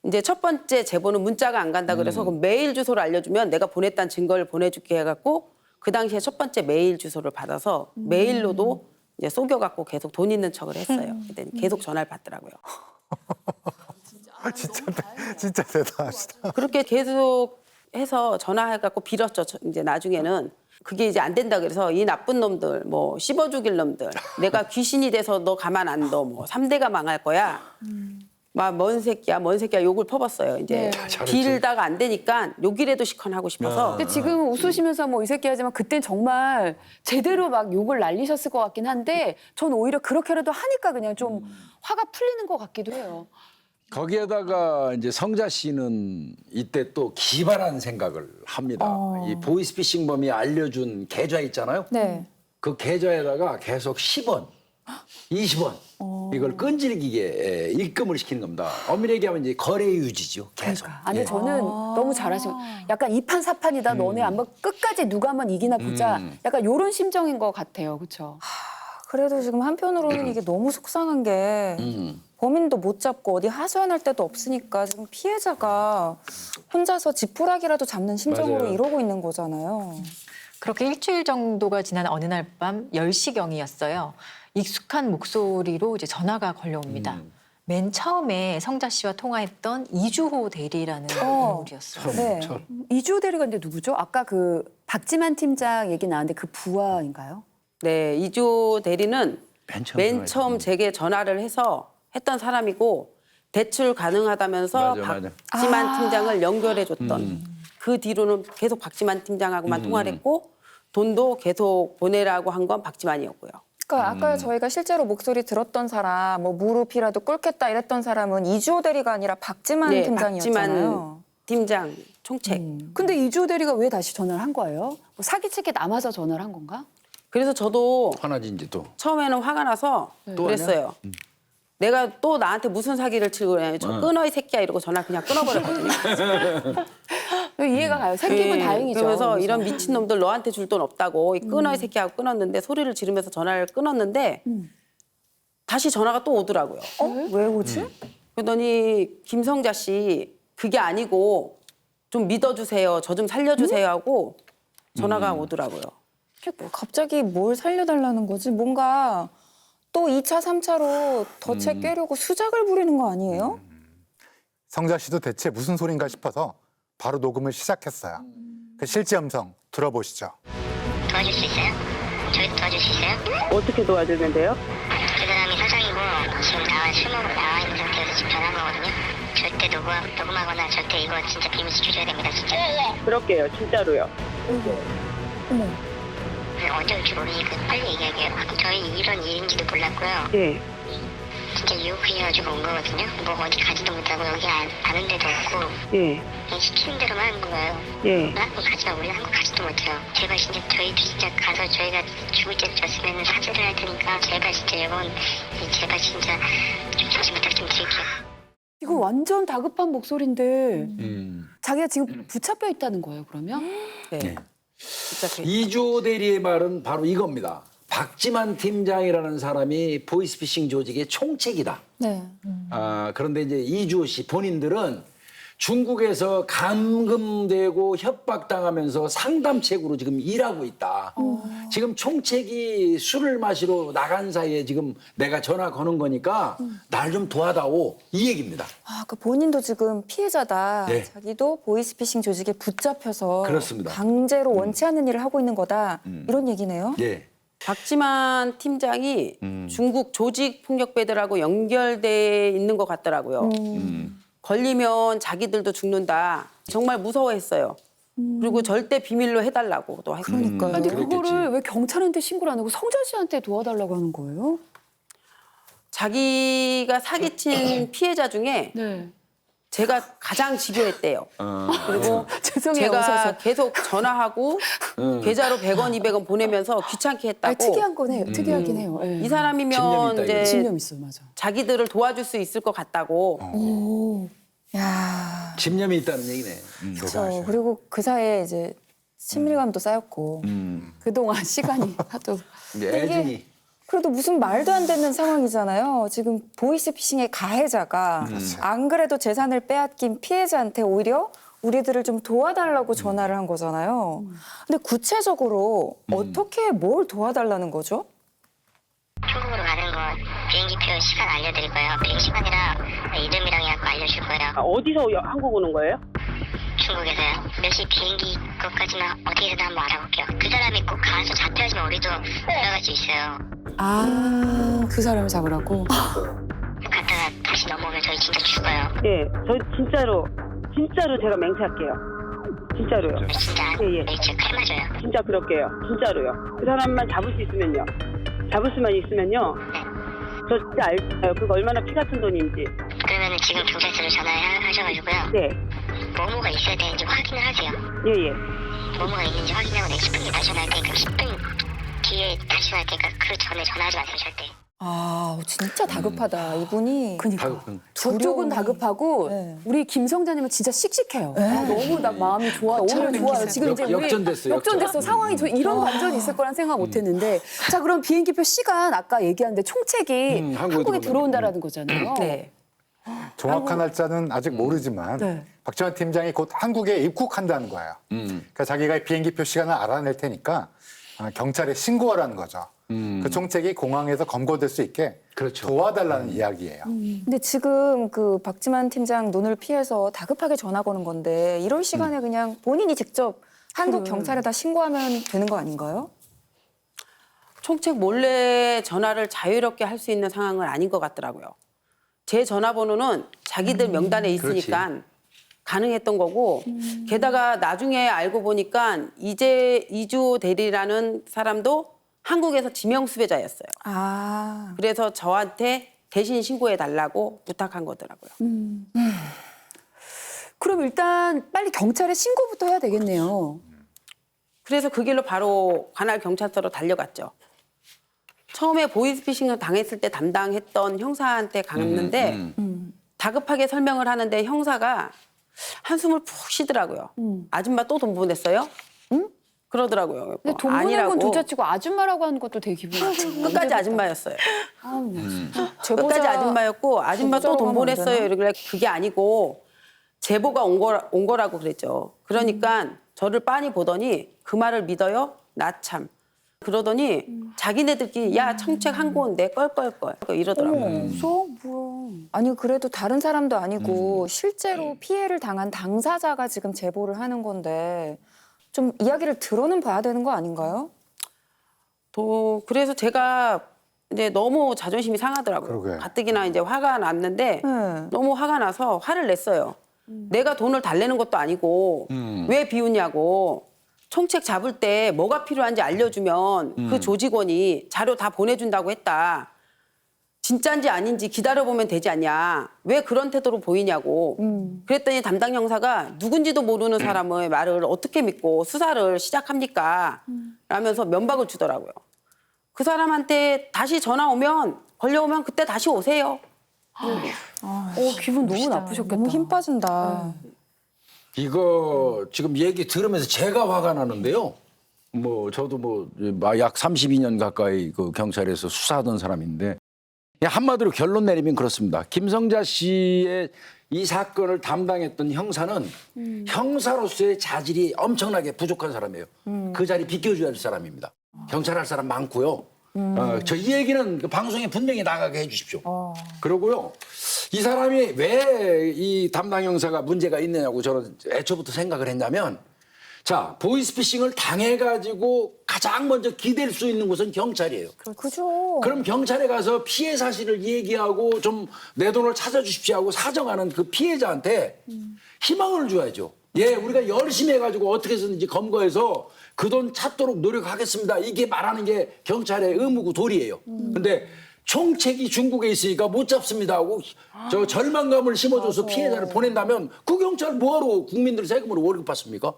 Speaker 2: 이제 첫 번째 제보는 문자가 안 간다 그래서 그럼 메일 주소를 알려주면 내가 보냈다는 증거를 보내줄게 해갖고 그 당시에 첫 번째 메일 주소를 받아서 메일로도 이제 속여갖고 계속 돈 있는 척을 했어요. 그랬더니 계속 전화를 받더라고요.
Speaker 3: 진짜 대단하시다.
Speaker 2: 그렇게 계속 해서 전화해갖고 빌었죠. 이제 나중에는 그게 이제 안 된다 그래서 이 나쁜 놈들, 뭐 씹어 죽일 놈들, 내가 귀신이 돼서 너 가만 안 둬, 뭐 3대가 망할 거야. 막 뭔 새끼야 욕을 퍼붓어요. 이제 빌다가 안 되니까 욕이라도 시컨하고 싶어서.
Speaker 4: 근데 지금 웃으시면서 뭐 이 새끼 하지만 그땐 정말 제대로 막 욕을 날리셨을 것 같긴 한데 전 오히려 그렇게라도 하니까 그냥 좀 화가 풀리는 것 같기도 해요.
Speaker 1: 거기에다가 이제 성자 씨는 이때 또 기발한 생각을 합니다. 이 보이스피싱범이 알려준 계좌 있잖아요.
Speaker 6: 네.
Speaker 1: 그 계좌에다가 계속 10원, 20원 이걸 끈질기게 입금을 시키는 겁니다. 엄밀히 얘기하면 이제 거래 유지죠. 계속.
Speaker 4: 아니
Speaker 1: 예.
Speaker 4: 저는 너무 잘하시고 약간 이판사판이다. 너네 한번 끝까지 누가 한번 이기나 보자. 약간 이런 심정인 것 같아요. 그렇죠?
Speaker 6: 그래도 지금 한편으로는 이게 너무 속상한 게 범인도 못 잡고 어디 하소연할 데도 없으니까 지금 피해자가 혼자서 지푸라기라도 잡는 심정으로
Speaker 1: 맞아요.
Speaker 6: 이러고 있는 거잖아요.
Speaker 5: 그렇게 일주일 정도가 지난 어느 날 밤 10시경이었어요. 익숙한 목소리로 이제 전화가 걸려옵니다. 맨 처음에 성자 씨와 통화했던 이주호 대리라는 인물이었어요.
Speaker 6: 네.
Speaker 4: 이주호 대리가 근데 누구죠? 아까 그 박지만 팀장 얘기 나왔는데 그 부하인가요?
Speaker 2: 네, 이조 대리는
Speaker 1: 맨 처음
Speaker 2: 맨 처음 제게 전화를 해서 했던 사람이고 대출 가능하다면서
Speaker 1: 맞아.
Speaker 2: 박지만 팀장을 연결해줬던 그 뒤로는 계속 박지만 팀장하고만 통화를 했고 돈도 계속 보내라고 한 건 박지만이었고요.
Speaker 6: 그러니까 아까 저희가 실제로 목소리 들었던 사람, 뭐 무릎이라도 꿇겠다 이랬던 사람은 이주호 대리가 아니라 박지만
Speaker 2: 네,
Speaker 6: 팀장이었잖아요.
Speaker 2: 박지만 팀장 총책.
Speaker 4: 근데 이주호 대리가 왜 다시 전화를 한 거예요? 뭐 사기치게 남아서 전화를 한 건가?
Speaker 2: 그래서 저도
Speaker 1: 화나지 이제 또.
Speaker 2: 처음에는 화가 나서
Speaker 1: 또
Speaker 2: 그랬어요. 내가 또 나한테 무슨 사기를 치고 그래. 저 끊어 이 새끼야 이러고 전화 그냥 끊어버렸거든요.
Speaker 4: 이해가 가요. 생기면
Speaker 2: 네,
Speaker 4: 다행이죠.
Speaker 2: 그래서 이런 미친놈들 너한테 줄 돈 없다고 이 끊어 이 새끼 하고 끊었는데 소리를 지르면서 전화를 끊었는데 다시 전화가 또 오더라고요.
Speaker 6: 왜 오지?
Speaker 2: 그러더니 김성자 씨 그게 아니고 좀 믿어주세요. 저 좀 살려주세요 하고 전화가 오더라고요.
Speaker 6: 갑자기 뭘 살려달라는 거지? 뭔가 또 2차, 3차로 덫에 꿰려고 수작을 부리는 거 아니에요?
Speaker 3: 성자 씨도 대체 무슨 소린가 싶어서 바로 녹음을 시작했어요. 그 실제 음성 들어보시죠.
Speaker 7: 도와줄 수 있어요? 저희 도와줄 수 있어요?
Speaker 8: 어떻게 도와주면 돼요?
Speaker 7: 그 사람이 사장이고 지금 술 먹으러 나와 있는 상태에서 지금 전화한 거거든요. 절대 녹음하거나 절대 이거 진짜 비밀 지켜줘야 됩니다, 진짜.
Speaker 8: 그럴게요, 진짜로요.
Speaker 7: 언제 올지 모르니까 빨리 얘기할게요. 저희 이런 일인지도 몰랐고요.
Speaker 8: 예.
Speaker 7: 진짜 유혹해가지고 온 거거든요. 뭐 어디 가지도 못하고 여기 아는 데도 없고
Speaker 8: 예.
Speaker 7: 그냥 시키는 대로만 하는 거예요.
Speaker 8: 예.
Speaker 7: 한국 가지마, 우리는 한국 가지도 못해요. 제발 진짜 저희도 진짜 가서 저희가 죽을 때 졌으면 사죄를 할 테니까 제발 진짜 이번 제발 진짜 좀 조심 부탁 좀 드릴게요.
Speaker 4: 이거 완전 다급한 목소리인데 자기가
Speaker 1: 음.
Speaker 4: 지금 붙잡혀 있다는 거예요, 그러면?
Speaker 2: 네. 진짜
Speaker 1: 이주호 대리의 말은 바로 이겁니다. 박지만 팀장이라는 사람이 보이스피싱 조직의 총책이다.
Speaker 6: 네.
Speaker 1: 그런데 이제 이주호 씨 본인들은 중국에서 감금되고 협박당하면서 상담책으로 지금 일하고 있다. 지금 총책이 술을 마시러 나간 사이에 지금 내가 전화 거는 거니까 날 좀 도와다오 이 얘기입니다.
Speaker 6: 그 본인도 지금 피해자다.
Speaker 1: 네.
Speaker 6: 자기도 보이스피싱 조직에 붙잡혀서
Speaker 1: 그렇습니다.
Speaker 6: 강제로 원치 않는 일을 하고 있는 거다. 이런 얘기네요.
Speaker 1: 예.
Speaker 2: 박지만 팀장이 중국 조직 폭력배들하고 연결돼 있는 것 같더라고요. 걸리면 자기들도 죽는다. 정말 무서워했어요. 그리고 절대 비밀로 해달라고 또 했고.
Speaker 6: 그러니까요.
Speaker 4: 근데
Speaker 1: 그랬겠지.
Speaker 4: 그거를 왜 경찰한테 신고를 안 하고 성자 씨한테 도와달라고 하는 거예요?
Speaker 2: 자기가 사기친 피해자 중에
Speaker 4: 네.
Speaker 2: 제가 가장 집요했대요. 그리고
Speaker 4: 죄송해요,
Speaker 2: 제가
Speaker 4: 웃어서.
Speaker 2: 계속 전화하고 계좌로 100원, 200원 보내면서 귀찮게 했다고.
Speaker 4: 특이한 거네요. 특이하긴 해요. 예.
Speaker 2: 이
Speaker 1: 집념이
Speaker 2: 사람이면
Speaker 1: 있다,
Speaker 2: 이제
Speaker 4: 집념 있어, 맞아.
Speaker 2: 자기들을 도와줄 수 있을 것 같다고.
Speaker 6: 오. 야.
Speaker 1: 집념이 있다는 얘기네.
Speaker 6: 그렇죠. 그리고 그 사이에 이제 친밀감도 쌓였고
Speaker 4: 그동안 시간이 하도.
Speaker 1: 이제 애진이.
Speaker 6: 그래도 무슨 말도 안 되는 상황이잖아요. 지금 보이스피싱의 가해자가 안 그래도 재산을 빼앗긴 피해자한테 오히려 우리들을 좀 도와달라고 전화를 한 거잖아요. 근데 구체적으로 어떻게 뭘 도와달라는 거죠?
Speaker 7: 중국으로 가는 거 비행기표 시간 알려드릴 거예요. 비행 시간이랑 이름이랑 해갖고 알려줄 거예요.
Speaker 8: 어디서 한국 오는 거예요?
Speaker 7: 중국에서요. 몇 시 비행기 것까지만 어떻게든 한번 알아볼게요. 그 사람이 꼭 가서 잡혀야지만 우리도 들어갈 수 있어요.
Speaker 6: 그 사람을 잡으라고?
Speaker 7: 갔다가 다시 넘어오면 저희 진짜 죽어요.
Speaker 8: 예. 저 진짜로 제가 맹세할게요. 진짜로요.
Speaker 7: 진짜
Speaker 8: 예.
Speaker 7: 진짜 칼 맞아요.
Speaker 8: 진짜 그럴게요. 진짜로요. 그 사람만 잡을 수 있으면요. 잡을 수만 있으면요. 저 진짜 알아요. 그거 얼마나 피 같은 돈인지.
Speaker 7: 그러면 지금 경찰서로 전화하셔가지고요.
Speaker 8: 네.
Speaker 7: 뭐뭐가 있어야 되는지 확인을 하세요.
Speaker 8: 예.
Speaker 7: 뭐뭐가 있는지 확인하고 내가 10분 뒤에 전화할 테니까 10분 뒤에 다시 전화할 테니까 그 전에 전화하지 마세요, 절대.
Speaker 6: 진짜 다급하다. 이분이.
Speaker 4: 그니까. 저쪽은 다급하고
Speaker 6: 네.
Speaker 4: 우리 김성자님은 진짜 씩씩해요. 너무 나 마음이 좋아. 오늘 좋아요. 지금 이제 우리
Speaker 1: 역전됐어요,
Speaker 4: 역전됐어. 상황이 이런 반전이 있을 거란 생각 못 했는데. 자, 그럼 비행기표 시간 아까 얘기한데 총책이 한국에 들어온다라는 거잖아요.
Speaker 2: 네.
Speaker 3: 정확한 날짜는 아직 모르지만
Speaker 4: 네.
Speaker 3: 박지만 팀장이 곧 한국에 입국한다는 거예요. 그러니까 자기가 비행기표 시간을 알아낼 테니까 경찰에 신고하라는 거죠. 그 총책이 공항에서 검거될 수 있게
Speaker 1: 그렇죠.
Speaker 3: 도와달라는 이야기예요.
Speaker 6: 근데 지금 그 박지만 팀장 눈을 피해서 다급하게 전화 거는 건데 이럴 시간에 그냥 본인이 직접 한국 경찰에다 신고하면 되는 거 아닌가요?
Speaker 2: 총책 몰래 전화를 자유롭게 할 수 있는 상황은 아닌 것 같더라고요. 제 전화번호는 자기들 명단에 있으니까 가능했던 거고 게다가 나중에 알고 보니까 이주호 대리라는 사람도 한국에서 지명 수배자였어요.
Speaker 6: 아,
Speaker 2: 그래서 저한테 대신 신고해 달라고 부탁한 거더라고요.
Speaker 4: 그럼 일단 빨리 경찰에 신고부터 해야 되겠네요.
Speaker 2: 그래서 그 길로 바로 관할 경찰서로 달려갔죠. 처음에 보이스피싱을 당했을 때 담당했던 형사한테 갔는데 다급하게 설명을 하는데 형사가 한숨을 푹 쉬더라고요. 아줌마 또 돈 보냈어요? 응? 그러더라고요.
Speaker 4: 근데 돈 보낸 건 둘째치고 아줌마라고 하는 것도 되게 기분이 나쁘고.
Speaker 2: 끝까지 아줌마였어요.
Speaker 4: 제보자-
Speaker 2: 끝까지 아줌마였고 아줌마 또 돈
Speaker 6: 제보자라고 하면 안
Speaker 2: 보냈어요.
Speaker 6: 되나?
Speaker 2: 이러길래 그게 아니고 제보가 온 거라고 그랬죠. 그러니까 저를 빤히 보더니 그 말을 믿어요? 나 참. 그러더니 자기네들끼리 야 청책 한 건데 껄껄껄 이러더라고요.
Speaker 4: 무서워? 뭐야.
Speaker 6: 아니 그래도 다른 사람도 아니고 실제로 피해를 당한 당사자가 지금 제보를 하는 건데 좀 이야기를 들어는 봐야 되는 거 아닌가요?
Speaker 2: 그래서 제가 이제 너무 자존심이 상하더라고요.
Speaker 3: 그러게.
Speaker 2: 가뜩이나 이제 화가 났는데
Speaker 6: 네.
Speaker 2: 너무 화가 나서 화를 냈어요. 내가 돈을 달래는 것도 아니고 왜 비웃냐고. 총책 잡을 때 뭐가 필요한지 알려주면 그 조직원이 자료 다 보내준다고 했다. 진짜인지 아닌지 기다려보면 되지 않냐. 왜 그런 태도로 보이냐고. 그랬더니 담당 형사가 누군지도 모르는 사람의 말을 어떻게 믿고 수사를 시작합니까? 라면서 면박을 주더라고요. 그 사람한테 다시 전화 오면 걸려오면 그때 다시 오세요.
Speaker 4: 기분 너무 나쁘셨겠다.
Speaker 6: 너무 힘 빠진다.
Speaker 1: 이거 지금 얘기 들으면서 제가 화가 나는데요. 뭐 저도 뭐 약 32년 가까이 그 경찰에서 수사하던 사람인데 그냥 한마디로 결론 내리면 그렇습니다. 김성자 씨의 이 사건을 담당했던 형사는 형사로서의 자질이 엄청나게 부족한 사람이에요. 그 자리 비켜줘야 할 사람입니다. 경찰할 사람 많고요. 저 이 얘기는 그 방송에 분명히 나가게 해주십시오. 그러고요. 이 사람이 왜 이 담당 형사가 문제가 있느냐고 저는 애초부터 생각을 했냐면 자 보이스피싱을 당해가지고 가장 먼저 기댈 수 있는 곳은 경찰이에요.
Speaker 6: 그죠.
Speaker 1: 그럼 경찰에 가서 피해 사실을 얘기하고 좀 내 돈을 찾아주십시오 하고 사정하는 그 피해자한테 희망을 줘야죠. 예, 우리가 열심히 해가지고 어떻게 해서든지 검거해서 그 돈 찾도록 노력하겠습니다. 이게 말하는 게 경찰의 의무고 도리예요. 근데 총책이 중국에 있으니까 못 잡습니다 하고 저 절망감을 심어줘서 피해자를 보낸다면 그 경찰 뭐하러 국민들 세금으로 월급 받습니까?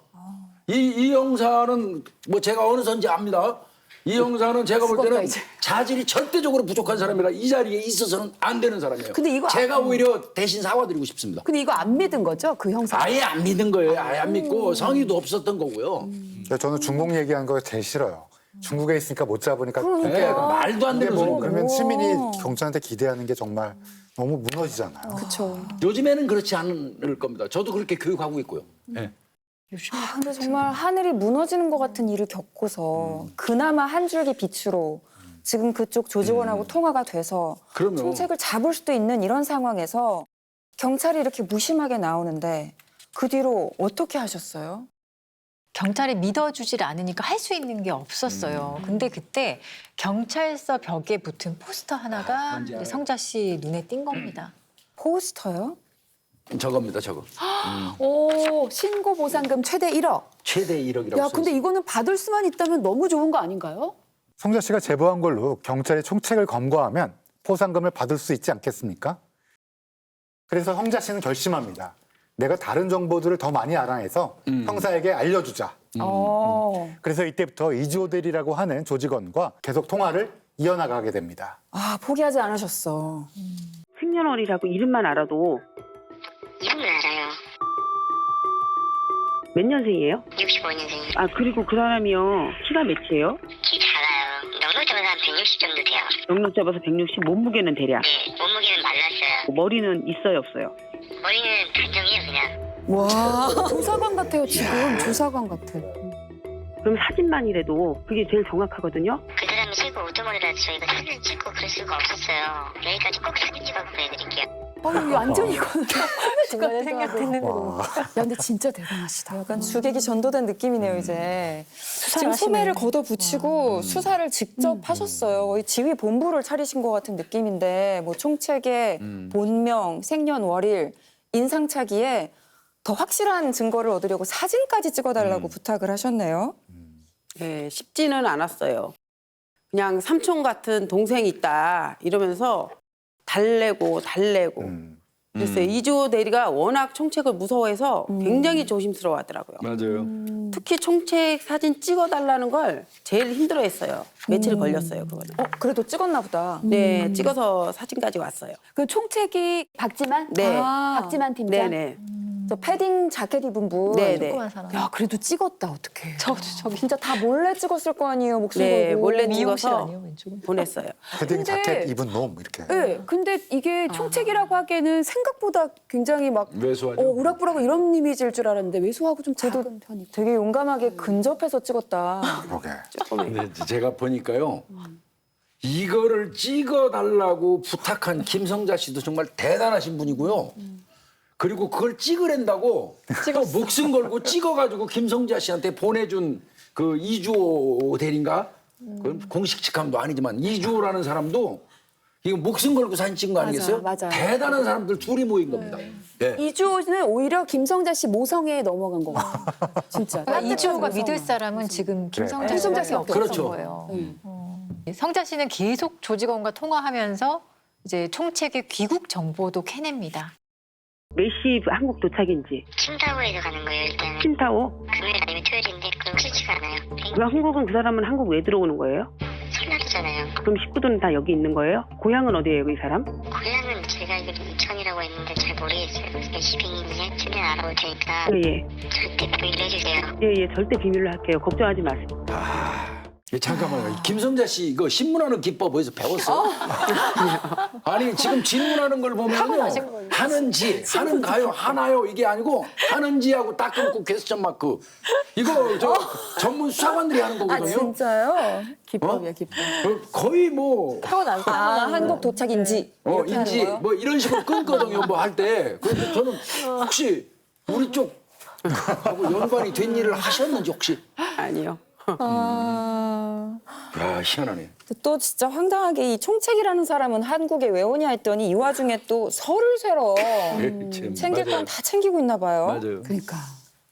Speaker 1: 이 형사는 뭐 제가 어느 선지 압니다. 이 형사는 제가 볼 때는 자질이 절대적으로 부족한 사람이라 이 자리에 있어서는 안 되는 사람이에요.
Speaker 4: 근데 이거
Speaker 1: 제가 오히려 대신 사과드리고 싶습니다.
Speaker 4: 근데 이거 안 믿은 거죠? 그 형사.
Speaker 1: 아예 안 믿은 거예요. 아예 안 믿고 성의도 없었던 거고요.
Speaker 3: 저는 중국 얘기한 거 제일 싫어요. 중국에 있으니까 못 잡으니까
Speaker 1: 네, 말도 안
Speaker 3: 이게
Speaker 1: 되는
Speaker 3: 뭐
Speaker 1: 소리인 거예요.
Speaker 3: 그러면 시민이 경찰한테 기대하는 게 정말 너무 무너지잖아요.
Speaker 6: 그렇죠.
Speaker 1: 요즘에는 그렇지 않을 겁니다. 저도 그렇게 교육하고 있고요. 네.
Speaker 6: 근데 정말 하늘이 무너지는 것 같은 일을 겪고서 그나마 한 줄기 빛으로 지금 그쪽 조직원하고 통화가 돼서
Speaker 1: 그럼요.
Speaker 6: 총책을 잡을 수도 있는 이런 상황에서 경찰이 이렇게 무심하게 나오는데 그 뒤로 어떻게 하셨어요?
Speaker 5: 경찰이 믿어주질 않으니까 할 수 있는 게 없었어요. 근데 그때 경찰서 벽에 붙은 포스터 하나가
Speaker 1: 뭔지 알아요.
Speaker 5: 성자 씨 눈에 띈 겁니다.
Speaker 6: 포스터요?
Speaker 1: 저겁니다, 저거.
Speaker 4: 오, 신고 보상금 최대 1억.
Speaker 1: 최대 1억이라고
Speaker 4: 야, 근데 이거는 받을 수만 있다면 너무 좋은 거 아닌가요?
Speaker 3: 성자 씨가 제보한 걸로 경찰이 총책을 검거하면 포상금을 받을 수 있지 않겠습니까? 그래서 성자 씨는 결심합니다. 내가 다른 정보들을 더 많이 알아내서 형사에게 알려주자. 그래서 이때부터 이주호 대리라고 하는 조직원과 계속 통화를 이어나가게 됩니다.
Speaker 6: 아, 포기하지 않으셨어.
Speaker 8: 생년월일하고 이름만 알아도
Speaker 7: 이름을 알아요.
Speaker 8: 몇 년생이에요?
Speaker 7: 65년생이요.
Speaker 8: 아 그리고 그 사람이요 키가 몇이에요?
Speaker 7: 키 작아요. 넉넉 잡아서 한 160 정도 돼요.
Speaker 8: 넉넉 잡아서 160, 몸무게는 대략.
Speaker 7: 네, 몸무게는 말랐어요.
Speaker 8: 머리는 있어요 없어요?
Speaker 7: 머리는 단정이에요, 그냥.
Speaker 6: 와.
Speaker 4: 조사관 같아요, 지금. 조사관 같아.
Speaker 8: 그럼 사진만이라도 그게 제일 정확하거든요.
Speaker 7: 그 사람이 최고 오토머리라서 저희가 사진 찍고 그럴 수가 없었어요. 여기까지 꼭 사진 찍어 보내드릴게요.
Speaker 4: 완전히 이거는 코미디 같아.
Speaker 3: 와.
Speaker 4: 야, 근데 진짜 대단하시다.
Speaker 6: 약간 주객이 전도된 느낌이네요, 이제. 지금 소매를 걷어붙이고 수사를 직접 하셨어요. 거의 지휘 본부를 차리신 것 같은 느낌인데 뭐 총책의 본명, 생년월일, 인상착의에 더 확실한 증거를 얻으려고 사진까지 찍어달라고 부탁을 하셨네요.
Speaker 2: 예, 쉽지는 않았어요. 그냥 삼촌 같은 동생이 있다 이러면서 달래고 그랬어요. 이주호 대리가 워낙 총책을 무서워해서 굉장히 조심스러워하더라고요.
Speaker 1: 맞아요.
Speaker 2: 특히 총책 사진 찍어달라는 걸 제일 힘들어했어요. 며칠 걸렸어요, 그거는.
Speaker 6: 그래도 찍었나 보다.
Speaker 2: 네, 찍어서 사진까지 왔어요.
Speaker 4: 그 총책이 박지만?
Speaker 2: 네.
Speaker 4: 박지만 팀장?
Speaker 2: 네네.
Speaker 6: 저 패딩 자켓 입은 분.
Speaker 2: 네네.
Speaker 5: 조그만 사람.
Speaker 4: 야, 그래도 찍었다, 어떡해.
Speaker 6: 진짜 다 몰래 찍었을 거 아니에요, 목소리
Speaker 2: 네,
Speaker 6: 보고.
Speaker 2: 몰래
Speaker 5: 미용실
Speaker 2: 찍어서
Speaker 5: 아니에요, 왼쪽은?
Speaker 2: 보냈어요.
Speaker 3: 패딩
Speaker 4: 근데-
Speaker 3: 자켓 입은 놈 이렇게.
Speaker 4: 네, 근데 이게 총책이라고 하기에는 생각보다 굉장히 막
Speaker 1: 왜소하죠.
Speaker 4: 우락부락 이런 이미지일 줄 알았는데 왜소하고 좀 작은 편이고.
Speaker 6: 되게 용감하게 근접해서 찍었다.
Speaker 3: 그러게.
Speaker 1: 근데 제가 보니까요. 이거를 찍어달라고 부탁한 김성자 씨도 정말 대단하신 분이고요. 그리고 그걸 찍으랜다고 또 목숨 걸고 찍어가지고 김성자 씨한테 보내준 그 이주호 대리인가? 그 공식 직함도 아니지만 이주호라는 사람도 이거 목숨 걸고 사진 찍은 거 아니겠어요?
Speaker 4: 맞아요.
Speaker 1: 대단한 사람들 둘이 모인 겁니다. 예.
Speaker 4: 이주호는 오히려 김성자 씨 모성애에 넘어간 거 같아요. 진짜.
Speaker 5: 그러니까 이주호가
Speaker 4: 모성.
Speaker 5: 믿을 사람은 지금 김성자
Speaker 4: 김성자
Speaker 5: 씨밖에
Speaker 4: 씨밖에
Speaker 5: 없었던
Speaker 1: 그렇죠.
Speaker 5: 거예요. 성자 씨는 계속 조직원과 통화하면서 이제 총책의 귀국 정보도 캐냅니다.
Speaker 8: 몇 시 한국 도착인지.
Speaker 7: 칭다오에서 가는 거예요, 일단은.
Speaker 8: 칭타오?
Speaker 7: 금요일 아니면 토요일인데 그럼 싫지가 않아요.
Speaker 8: 왜 한국은 그 사람은 한국 왜 들어오는 거예요?
Speaker 7: 설날이잖아요.
Speaker 8: 그럼 식구들은 다 여기 있는 거예요? 고향은 어디예요, 이 사람?
Speaker 7: 고향은 제가 알기로 인천이라고 했는데 잘 모르겠어요. 시빙인지 최대한 알아볼 테니까
Speaker 8: 예,
Speaker 7: 절대 비밀 해주세요.
Speaker 8: 예, 절대 비밀로 할게요. 걱정하지 마세요.
Speaker 1: 잠깐만요. 김성자 씨 이거 신문하는 기법 어디서 배웠어요? 아니 지금 질문하는 걸 보면요. 하는지, 하는가요, 하나요 이게 아니고 하는지하고 딱 끊고 퀘스천 마크. 이거 저 전문 수사관들이 하는 거거든요.
Speaker 6: 진짜요?
Speaker 4: 기법이야, 기법.
Speaker 1: 거의 뭐
Speaker 6: 한국 도착인지. 이렇게 하는
Speaker 1: 인지
Speaker 6: 거요?
Speaker 1: 뭐 이런 식으로 끊거든요. 뭐 할 때. 그런데 저는 혹시 우리 쪽하고 연관이 된 일을 하셨는지 혹시?
Speaker 2: 아니요.
Speaker 1: 야 희한하네.
Speaker 6: 또 진짜 황당하게 이 총책이라는 사람은 한국에 왜 오냐 했더니 이 와중에 또 설을 쇠러 챙길 건 다 챙기고 있나 봐요.
Speaker 1: 맞아요.
Speaker 4: 그러니까.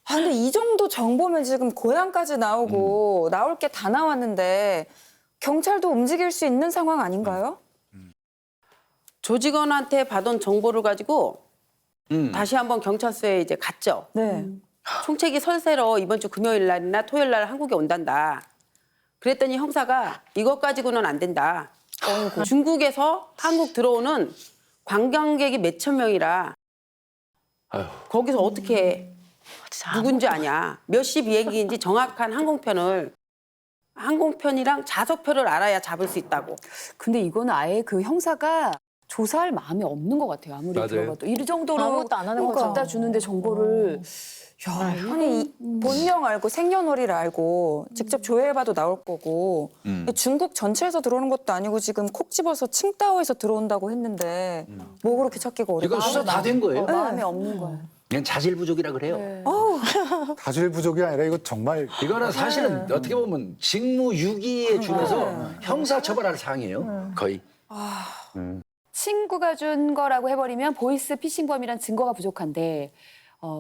Speaker 6: 근데 이 정도 정보면 지금 고향까지 나오고 나올 게 다 나왔는데 경찰도 움직일 수 있는 상황 아닌가요?
Speaker 2: 조직원한테 받은 정보를 가지고 다시 한번 경찰서에 이제 갔죠.
Speaker 6: 네.
Speaker 2: 총책이 설세로 이번 주 금요일 날이나 토요일 날 한국에 온단다. 그랬더니 형사가 이것 가지고는 안 된다. 중국에서 한국 들어오는 관광객이 몇천 명이라
Speaker 1: 아휴.
Speaker 2: 거기서 어떻게 누군지 아냐. 몇 시 비행기인지 정확한 항공편이랑 좌석표를 알아야 잡을 수 있다고.
Speaker 4: 근데 이거는 아예 그 형사가 조사할 마음이 없는 것 같아요. 아무리
Speaker 1: 맞아요.
Speaker 4: 들어봐도. 이 정도로
Speaker 5: 아무것도 안 하는 거죠.
Speaker 4: 갖다 주는데 정보를. 야,
Speaker 6: 아니 이 본명 알고 생년월일 알고 직접 조회해봐도 나올 거고 중국 전체에서 들어오는 것도 아니고 지금 콕 집어서 칭다오에서 들어온다고 했는데 뭐 그렇게 찾기가 어려워?
Speaker 1: 이건 수사 다 된 거예요.
Speaker 4: 마음이 없는 거야.
Speaker 1: 그냥 자질 부족이라 그래요.
Speaker 3: 자질 부족이 아니라 이거 정말
Speaker 1: 이거는 사실은 어떻게 보면 직무유기에 준해서 형사 처벌할 사항이에요. 거의.
Speaker 4: 친구가 준 거라고 해버리면 보이스 피싱범이란 증거가 부족한데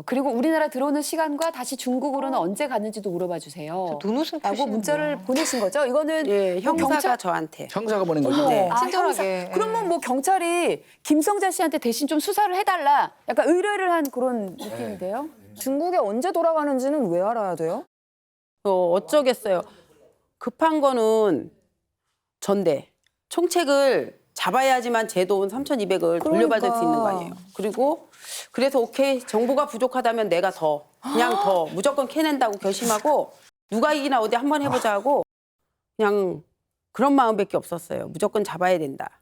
Speaker 4: 그리고 우리나라 들어오는 시간과 다시 중국으로는 언제 갔는지도 물어봐 주세요.
Speaker 5: 눈웃음
Speaker 4: 라고
Speaker 5: 표시는
Speaker 4: 문자를 보내신 거죠. 이거는
Speaker 2: 예,
Speaker 4: 뭐
Speaker 2: 형사가 저한테.
Speaker 1: 형사가 보낸 거죠.
Speaker 2: 네.
Speaker 5: 친절하게.
Speaker 4: 그러면 뭐 경찰이 김성자 씨한테 대신 좀 수사를 해달라. 약간 의뢰를 한 그런 느낌인데요.
Speaker 6: 중국에 언제 돌아가는지는 왜 알아야 돼요?
Speaker 2: 어쩌겠어요. 급한 거는 전대. 총책을 잡아야지만 제 돈 3,200을 돌려받을 수 있는 거 아니에요. 그리고 그래서 오케이 정보가 부족하다면 내가 그냥 더 무조건 캐낸다고 결심하고 누가 이기나 어디 한번 해보자 하고 그냥 그런 마음밖에 없었어요. 무조건 잡아야 된다.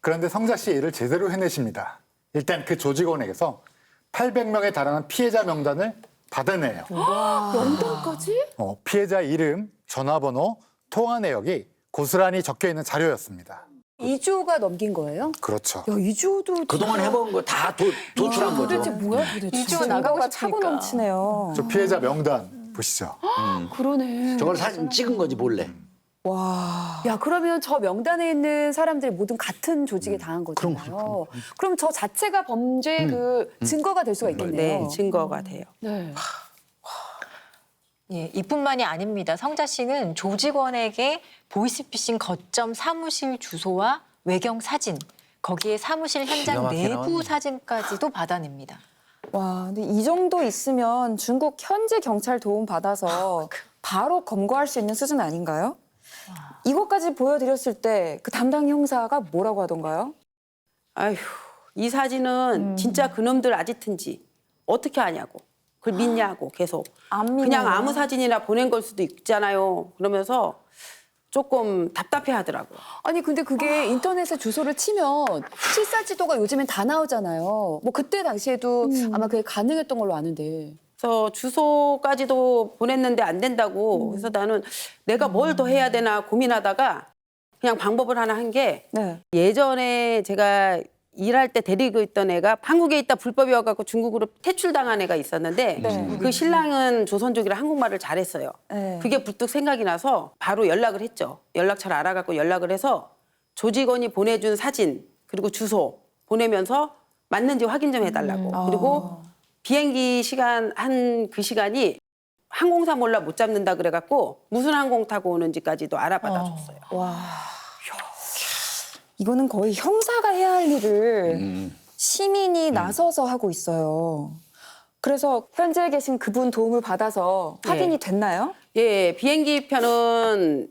Speaker 3: 그런데 성자 씨 일을 제대로 해내십니다. 일단 그 조직원에게서 800명에 달하는 피해자 명단을 받아내요.
Speaker 4: 명단까지?
Speaker 3: 피해자 이름, 전화번호, 통화 내역이 고스란히 적혀 있는 자료였습니다.
Speaker 4: 2조가 넘긴 거예요?
Speaker 3: 그렇죠.
Speaker 4: 야, 2조도
Speaker 1: 그동안 해본 거 다 도출한 거죠.
Speaker 4: 도대체 뭐야 도대체?
Speaker 5: 2조가 나가고
Speaker 6: 증거가 차고
Speaker 5: 싶으니까.
Speaker 6: 넘치네요.
Speaker 3: 저 피해자 명단 보시죠.
Speaker 4: 그러네.
Speaker 1: 저걸 사진 찍은 거지 몰래.
Speaker 6: 와.
Speaker 4: 야, 그러면 저 명단에 있는 사람들이 모두 같은 조직에 당한 거잖아요. 그럼 저 자체가 범죄의 그 증거가 될 수가 있겠네요.
Speaker 2: 네, 증거가 돼요.
Speaker 4: 네.
Speaker 5: 예, 이뿐만이 아닙니다. 성자 씨는 조직원에게 보이스피싱 거점 사무실 주소와 외경 사진, 거기에 사무실 현장
Speaker 1: 막히게
Speaker 5: 내부
Speaker 1: 나왔네.
Speaker 5: 사진까지도 받아냅니다.
Speaker 6: 와, 근데 이 정도 있으면 중국 현지 경찰 도움 받아서 바로 검거할 수 있는 수준 아닌가요? 이것까지 보여드렸을 때 그 담당 형사가 뭐라고 하던가요?
Speaker 2: 아휴, 이 사진은 진짜 그놈들 아지트인지 어떻게 아냐고. 그걸 믿냐고 계속.
Speaker 6: 안 믿어요.
Speaker 2: 그냥 아무 사진이나 보낸 걸 수도 있잖아요. 그러면서 조금 답답해 하더라고요.
Speaker 4: 아니 근데 그게 인터넷에 주소를 치면 실사지도가 요즘엔 다 나오잖아요. 뭐 그때 당시에도 아마 그게 가능했던 걸로 아는데.
Speaker 2: 그래서 주소까지도 보냈는데 안 된다고. 그래서 나는 내가 뭘 더 해야 되나 고민하다가 그냥 방법을 하나 한 게
Speaker 6: 네.
Speaker 2: 예전에 제가 일할 때 데리고 있던 애가 한국에 있다 불법이어갖고 중국으로 퇴출당한 애가 있었는데
Speaker 6: 네.
Speaker 2: 그 신랑은 조선족이라 한국말을 잘했어요.
Speaker 6: 네.
Speaker 2: 그게 불뚝 생각이 나서 바로 연락을 했죠. 연락처를 알아갖고 연락을 해서 조직원이 보내준 사진 그리고 주소 보내면서 맞는지 확인 좀 해달라고. 그리고 비행기 시간 한 그 시간이 항공사 몰라 못 잡는다 그래갖고 무슨 항공 타고 오는지까지도 알아받아 줬어요.
Speaker 6: 와. 이거는 거의 형사가 해야 할 일을 시민이 나서서 하고 있어요. 그래서 현지에 계신 그분 도움을 받아서 확인이 됐나요?
Speaker 2: 예, 비행기 편은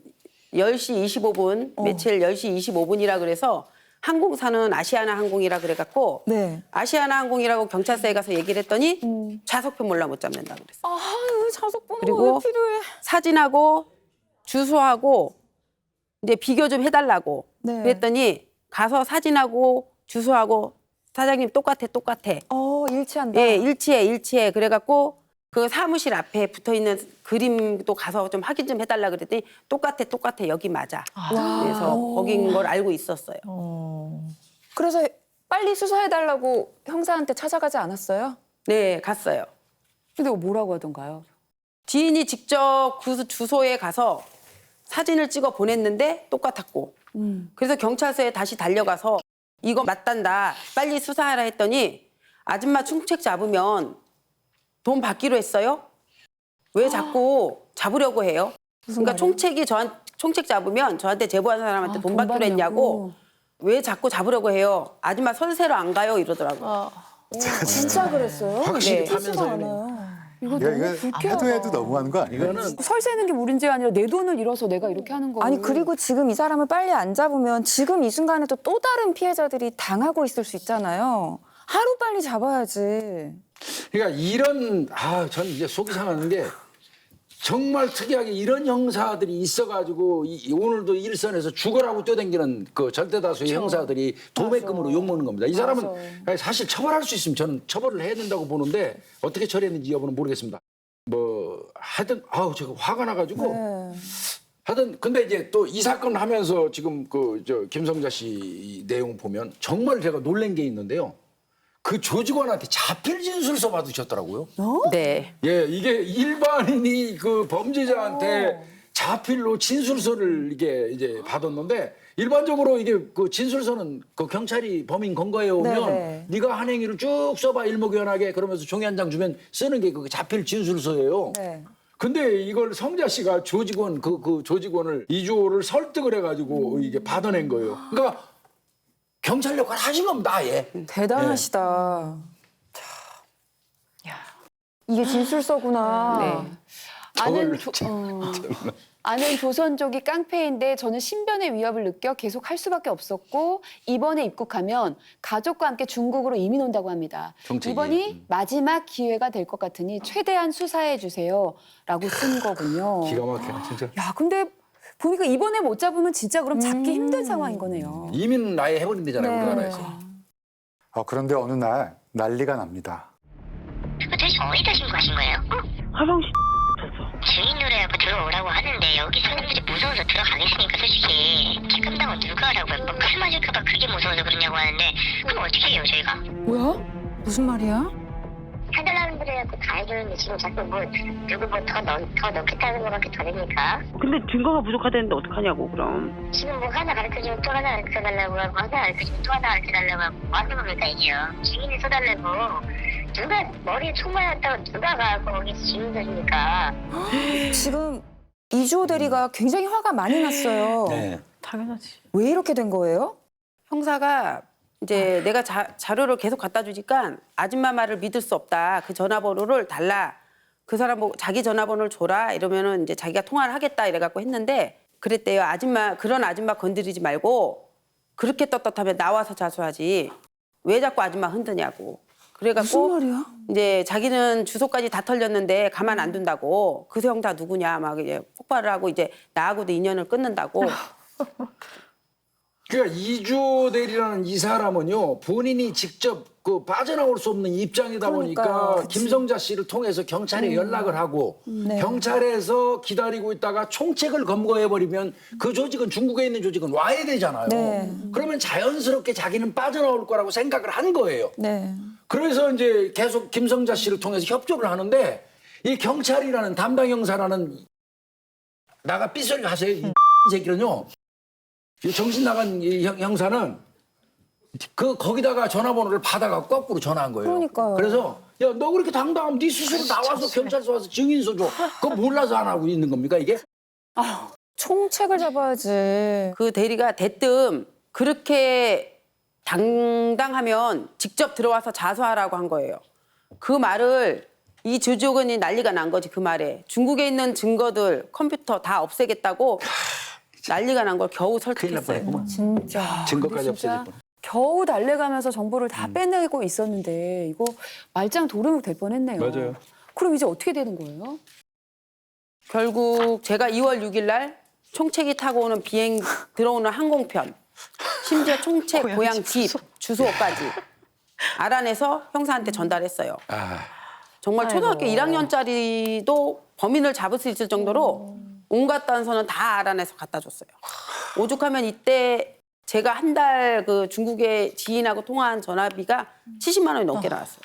Speaker 2: 10시 25분, 며칠 10시 25분이라 그래서 항공사는 아시아나 항공이라 그래갖고
Speaker 6: 네.
Speaker 2: 아시아나 항공이라고 경찰서에 가서 얘기를 했더니 좌석표 몰라 못 잡는다 그랬어요.
Speaker 6: 아, 좌석번호가
Speaker 2: 그리고
Speaker 6: 왜 필요해?
Speaker 2: 사진하고 주소하고 이제 비교 좀 해달라고
Speaker 6: 네.
Speaker 2: 그랬더니 가서 사진하고 주소하고 사장님 똑같아.
Speaker 6: 일치한다.
Speaker 2: 예, 일치해. 그래갖고 그 사무실 앞에 붙어있는 그림도 가서 좀 확인 좀 해달라 그랬더니 똑같아. 여기 맞아. 그래서 거긴 걸 알고 있었어요.
Speaker 6: 그래서 빨리 수사해달라고 형사한테 찾아가지 않았어요?
Speaker 2: 네, 갔어요.
Speaker 4: 근데 뭐라고 하던가요?
Speaker 2: 지인이 직접 그 주소에 가서 사진을 찍어 보냈는데 똑같았고 그래서 경찰서에 다시 달려가서 이거 맞단다 빨리 수사하라 했더니 아줌마 충책 잡으면 돈 받기로 했어요? 왜 자꾸 잡으려고 해요? 그러니까 총책 잡으면 저한테 제보한 사람한테 돈 받기로 했냐고 왜 자꾸 잡으려고 해요? 아줌마 선세로 안 가요 이러더라고요.
Speaker 6: 진짜 그랬어요?
Speaker 1: 확실히
Speaker 6: 네.
Speaker 1: 파면서
Speaker 6: 않아요.
Speaker 4: 이거
Speaker 3: 이거
Speaker 4: 너무
Speaker 3: 해도
Speaker 4: 불쾌하다.
Speaker 3: 해도 너무한 거 아니에요?
Speaker 1: 이거는
Speaker 4: 설세는 게 문제가 아니라 내 돈을 잃어서 내가 이렇게 하는 거.
Speaker 6: 아니 그리고 지금 이 사람을 빨리 안 잡으면 지금 이 순간에도 또 다른 피해자들이 당하고 있을 수 있잖아요. 하루 빨리 잡아야지.
Speaker 1: 그러니까 이런 전 이제 속이 상하는 게 정말 특이하게 이런 형사들이 있어가지고 오늘도 일선에서 죽어라고 뛰어다니는 그 절대 다수의 형사들이 도매금으로 욕먹는 겁니다. 이 사람은 사실 처벌할 수 있으면 저는 처벌을 해야 된다고 보는데 어떻게 처리했는지 여부는 모르겠습니다. 뭐 하여튼 제가 화가 나가지고
Speaker 6: 네.
Speaker 1: 하여튼 근데 이제 또 이 사건을 하면서 지금 그 김성자 씨 내용 보면 정말 제가 놀란 게 있는데요. 그 조직원한테 자필 진술서 받으셨더라고요.
Speaker 2: 네.
Speaker 1: 예, 이게 일반인이 그 범죄자한테 자필로 진술서를 이게 이제 받았는데 일반적으로 이게 그 진술서는 그 경찰이 범인 검거해 오면
Speaker 6: 네네.
Speaker 1: 네가 한 행위를 쭉 써봐 일목요연하게 그러면서 종이 한 장 주면 쓰는 게 그 자필 진술서예요.
Speaker 6: 네.
Speaker 1: 근데 이걸 성자 씨가 조직원 그 조직원을 이주호를 설득을 해가지고 이게 받아낸 거예요. 그러니까 경찰 역할 하신 겁니다, 아예.
Speaker 6: 대단하시다. 이게 진술서구나.
Speaker 2: 네.
Speaker 4: 아는 조선족이 깡패인데 저는 신변의 위협을 느껴 계속 할 수밖에 없었고 이번에 입국하면 가족과 함께 중국으로 이민 온다고 합니다.
Speaker 1: 정책이.
Speaker 4: 이번이 마지막 기회가 될 것 같으니 최대한 수사해 주세요라고 쓴 거군요.
Speaker 1: 기가 막혀, 진짜.
Speaker 4: 야, 근데 보니까 이번에 못 잡으면 진짜 그럼 잡기 힘든 상황인 거네요.
Speaker 1: 이민은 아예 해버린 데잖아요,
Speaker 6: 네.
Speaker 1: 우리나라에서.
Speaker 3: 그런데 어느 날 난리가 납니다.
Speaker 7: 도대체 어디다 신고하신 거예요?
Speaker 8: 화성시 쳤어.
Speaker 7: 증인 노래하고 들어오라고 하는데 여기 사람들이 무서워서 들어가겠으니까 솔직히 책임당은 누가 하라고요? 뭐 칼만
Speaker 6: 무슨 말이야?
Speaker 7: 해달라는 분이 자꾸 다 해주는데 지금 자꾸 뭐 누구 뭐 더 넣겠다는 거밖에 더 됩니까?
Speaker 8: 근데 증거가 부족하다는데 어떡하냐고 그럼.
Speaker 7: 지금 뭐 하나 가르쳐주면 또 하나 가르쳐달라고 하고 하나 가르쳐주면 또 하나 가르쳐달라고 하고 뭐 하는 겁니까 이게요. 증인을 써달라고 누가 머리에 총 맞았다고 누가 가고 거기서 증인 써줍니까?
Speaker 6: 지금 이주호 대리가 굉장히 화가 많이 났어요.
Speaker 1: 네.
Speaker 4: 당연하지.
Speaker 6: 왜 이렇게 된 거예요?
Speaker 2: 형사가 이제 내가 자료를 계속 갖다 주니까 아줌마 말을 믿을 수 없다. 그 전화번호를 달라. 그 사람 보고 자기 전화번호를 줘라. 이러면은 이제 자기가 통화를 하겠다 이래갖고 했는데 그랬대요. 그런 아줌마 건드리지 말고 그렇게 떳떳하면 나와서 자수하지. 왜 자꾸 아줌마 흔드냐고. 그래갖고
Speaker 6: 무슨 말이야?
Speaker 2: 이제 자기는 주소까지 다 털렸는데 가만 안 둔다고. 그 형 다 누구냐 막 이제 폭발을 하고 이제 나하고도 인연을 끊는다고.
Speaker 1: 그러니까 이주호 대리라는 이 사람은요 본인이 직접 그 빠져나올 수 없는 입장이다 보니까
Speaker 6: 그러니까요. 그치.
Speaker 1: 김성자 씨를 통해서 경찰에 연락을 하고
Speaker 6: 네.
Speaker 1: 경찰에서 기다리고 있다가 총책을 검거해 버리면 그 조직은 중국에 있는 조직은 와야 되잖아요.
Speaker 6: 네.
Speaker 1: 그러면 자연스럽게 자기는 빠져나올 거라고 생각을 한 거예요.
Speaker 6: 네.
Speaker 1: 그래서 이제 계속 김성자 씨를 통해서 협조를 하는데 이 경찰이라는 담당 형사라는 나가 삐소리 하세요. 이 새끼는요. 이 정신 나간 이 형사는 거기다가 전화번호를 받아가 거꾸로 전화한 거예요.
Speaker 6: 그러니까요.
Speaker 1: 그래서 야 너 그렇게 당당하면 네 스스로 나와서 경찰서 와서 증인서 줘. 그거 몰라서 안 하고 있는 겁니까 이게?
Speaker 6: 총책을 잡아야지.
Speaker 2: 그 대리가 대뜸 그렇게 당당하면 직접 들어와서 자수하라고 한 거예요. 그 말을 이 조직원이 난리가 난 거지 그 말에. 중국에 있는 증거들 컴퓨터 다 없애겠다고 난리가 난 걸 겨우
Speaker 1: 큰일 날
Speaker 2: 설득했어요.
Speaker 1: 뻔했구만.
Speaker 6: 진짜.
Speaker 1: 증거까지
Speaker 4: 근데 진짜
Speaker 1: 없애질 뻔.
Speaker 4: 겨우 달래가면서 정보를 다 빼내고 있었는데 이거 말짱 도루묵 될 뻔했네요.
Speaker 1: 맞아요.
Speaker 4: 그럼 이제 어떻게 되는 거예요?
Speaker 2: 결국 제가 2월 6일 날 총책이 타고 오는 비행 들어오는 항공편 심지어 총책 고향 집 주소까지 알아내서 형사한테 전달했어요.
Speaker 1: 아,
Speaker 2: 정말 초등학교
Speaker 4: 아이고.
Speaker 2: 1학년짜리도 범인을 잡을 수 있을 정도로 온갖 단서는 다 알아내서 갖다 줬어요. 오죽하면 이때 제가 한 달 그 중국의 지인하고 통화한 전화비가 70만 원이 넘게 나왔어요.